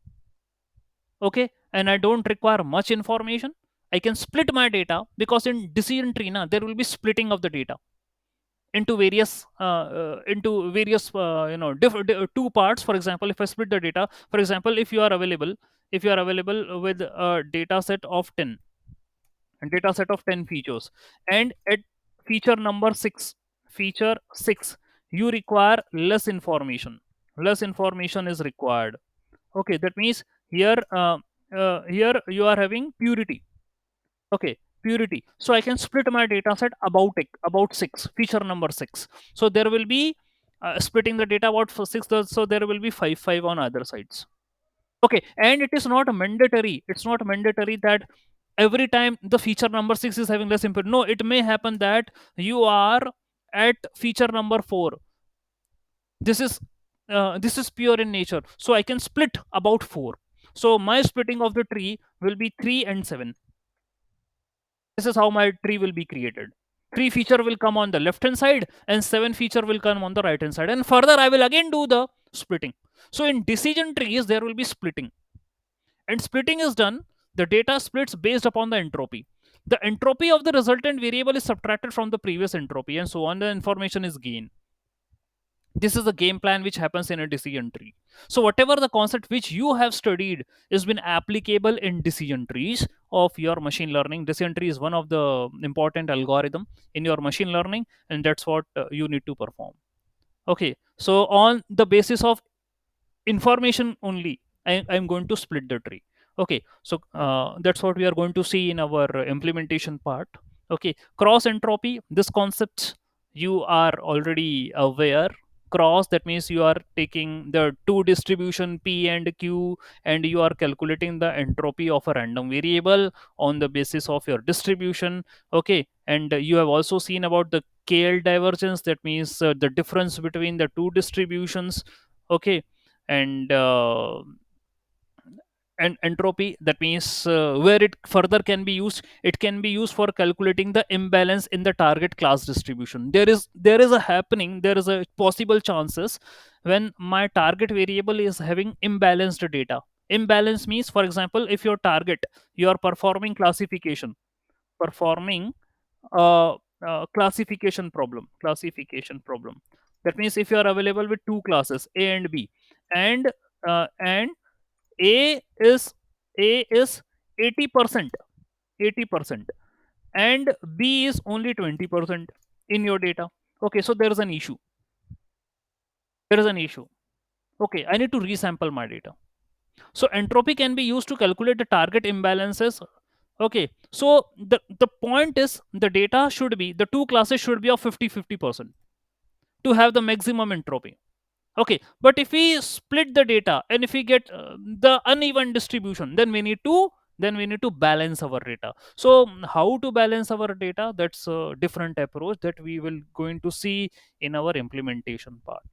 okay, and I don't require much information, I can split my data, because in decision tree na, there will be splitting of the data into various two parts. For example, if I split the data, for example, if you are available with a data set of 10, a data set of 10 features, and at feature number 6, feature 6, you require less information is required. Okay, that means here you are having purity. Okay, purity. So I can split my data set about it, about 6, feature number 6. So there will be splitting the data about for 6, so there will be 5 on other sides. Okay, and it is not mandatory. It's not mandatory that every time the feature number 6 is having less input. No, it may happen that you are at feature number 4. This is pure in nature, so I can split about 4. So my splitting of the tree will be 3 and 7. This is how my tree will be created. 3 feature will come on the left hand side and 7 feature will come on the right hand side, and further I will again do the splitting. So in decision trees there will be splitting, and splitting is done. The data splits based upon the entropy. The entropy of the resultant variable is subtracted from the previous entropy, and so on, the information is gained. This is the game plan which happens in a decision tree. So whatever the concept which you have studied has been applicable in decision trees of your machine learning. Decision tree is one of the important algorithm in your machine learning, and that's what you need to perform. Okay, so on the basis of information only, I'm going to split the tree. Okay, so that's what we are going to see in our implementation part. Okay, cross entropy, this concept you are already aware. Cross, that means you are taking the two distribution p and q, and you are calculating the entropy of a random variable on the basis of your distribution. Okay, and you have also seen about the KL divergence, that means the difference between the two distributions. Okay, and and entropy, that means where it further can be used, it can be used for calculating the imbalance in the target class distribution. There is a happening, there is a possible chances when my target variable is having imbalanced data. Imbalance means, for example, if your target, you are performing classification problem. That means if you are available with two classes, a and b, and a is a is 80%, 80%, and b is only 20% in your data. Okay, so there is an issue. There is an issue. Okay, I need to resample my data. So entropy can be used to calculate the target imbalances. Okay, so the point is the data should be, the two classes should be of 50-50% to have the maximum entropy. Okay, but if we split the data and if we get the uneven distribution, then we need to balance our data. So how to balance our data, that's a different approach that we will going to see in our implementation part.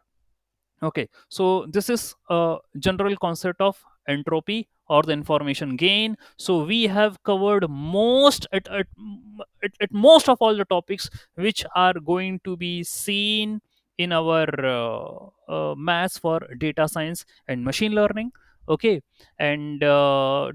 Okay, so this is a general concept of entropy or the information gain. So we have covered most at most of all the topics which are going to be seen in our maths for data science and machine learning. Okay, and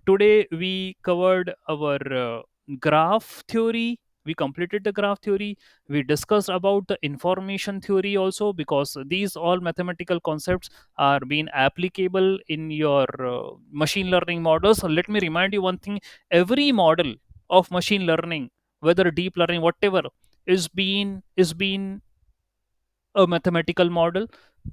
today we covered our graph theory. We completed the graph theory. We discussed about the information theory also, because these all mathematical concepts are being applicable in your machine learning models. So let me remind you one thing: every model of machine learning, whether deep learning, whatever, is being a mathematical model.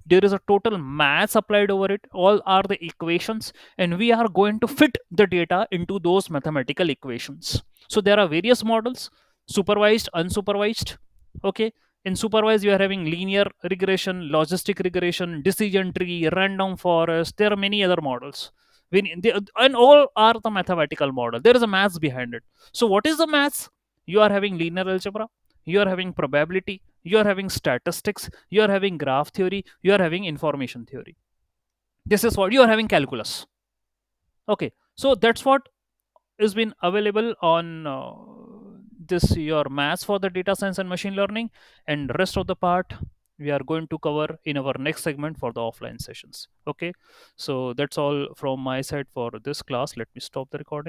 There is a total maths applied over it. All are the equations, and we are going to fit the data into those mathematical equations. So there are various models: supervised, unsupervised. Okay, in supervised you are having linear regression, logistic regression, decision tree, random forest. There are many other models. And all are the mathematical model. There is a maths behind it. So what is the maths? You are having linear algebra, you are having probability, you are having statistics, you are having graph theory, you are having information theory. This is what you are having: calculus. Okay, so that's what is been available on this your maths for the data science and machine learning. And rest of the part we are going to cover in our next segment for the offline sessions. Okay, so that's all from my side for this class. Let me stop the recording.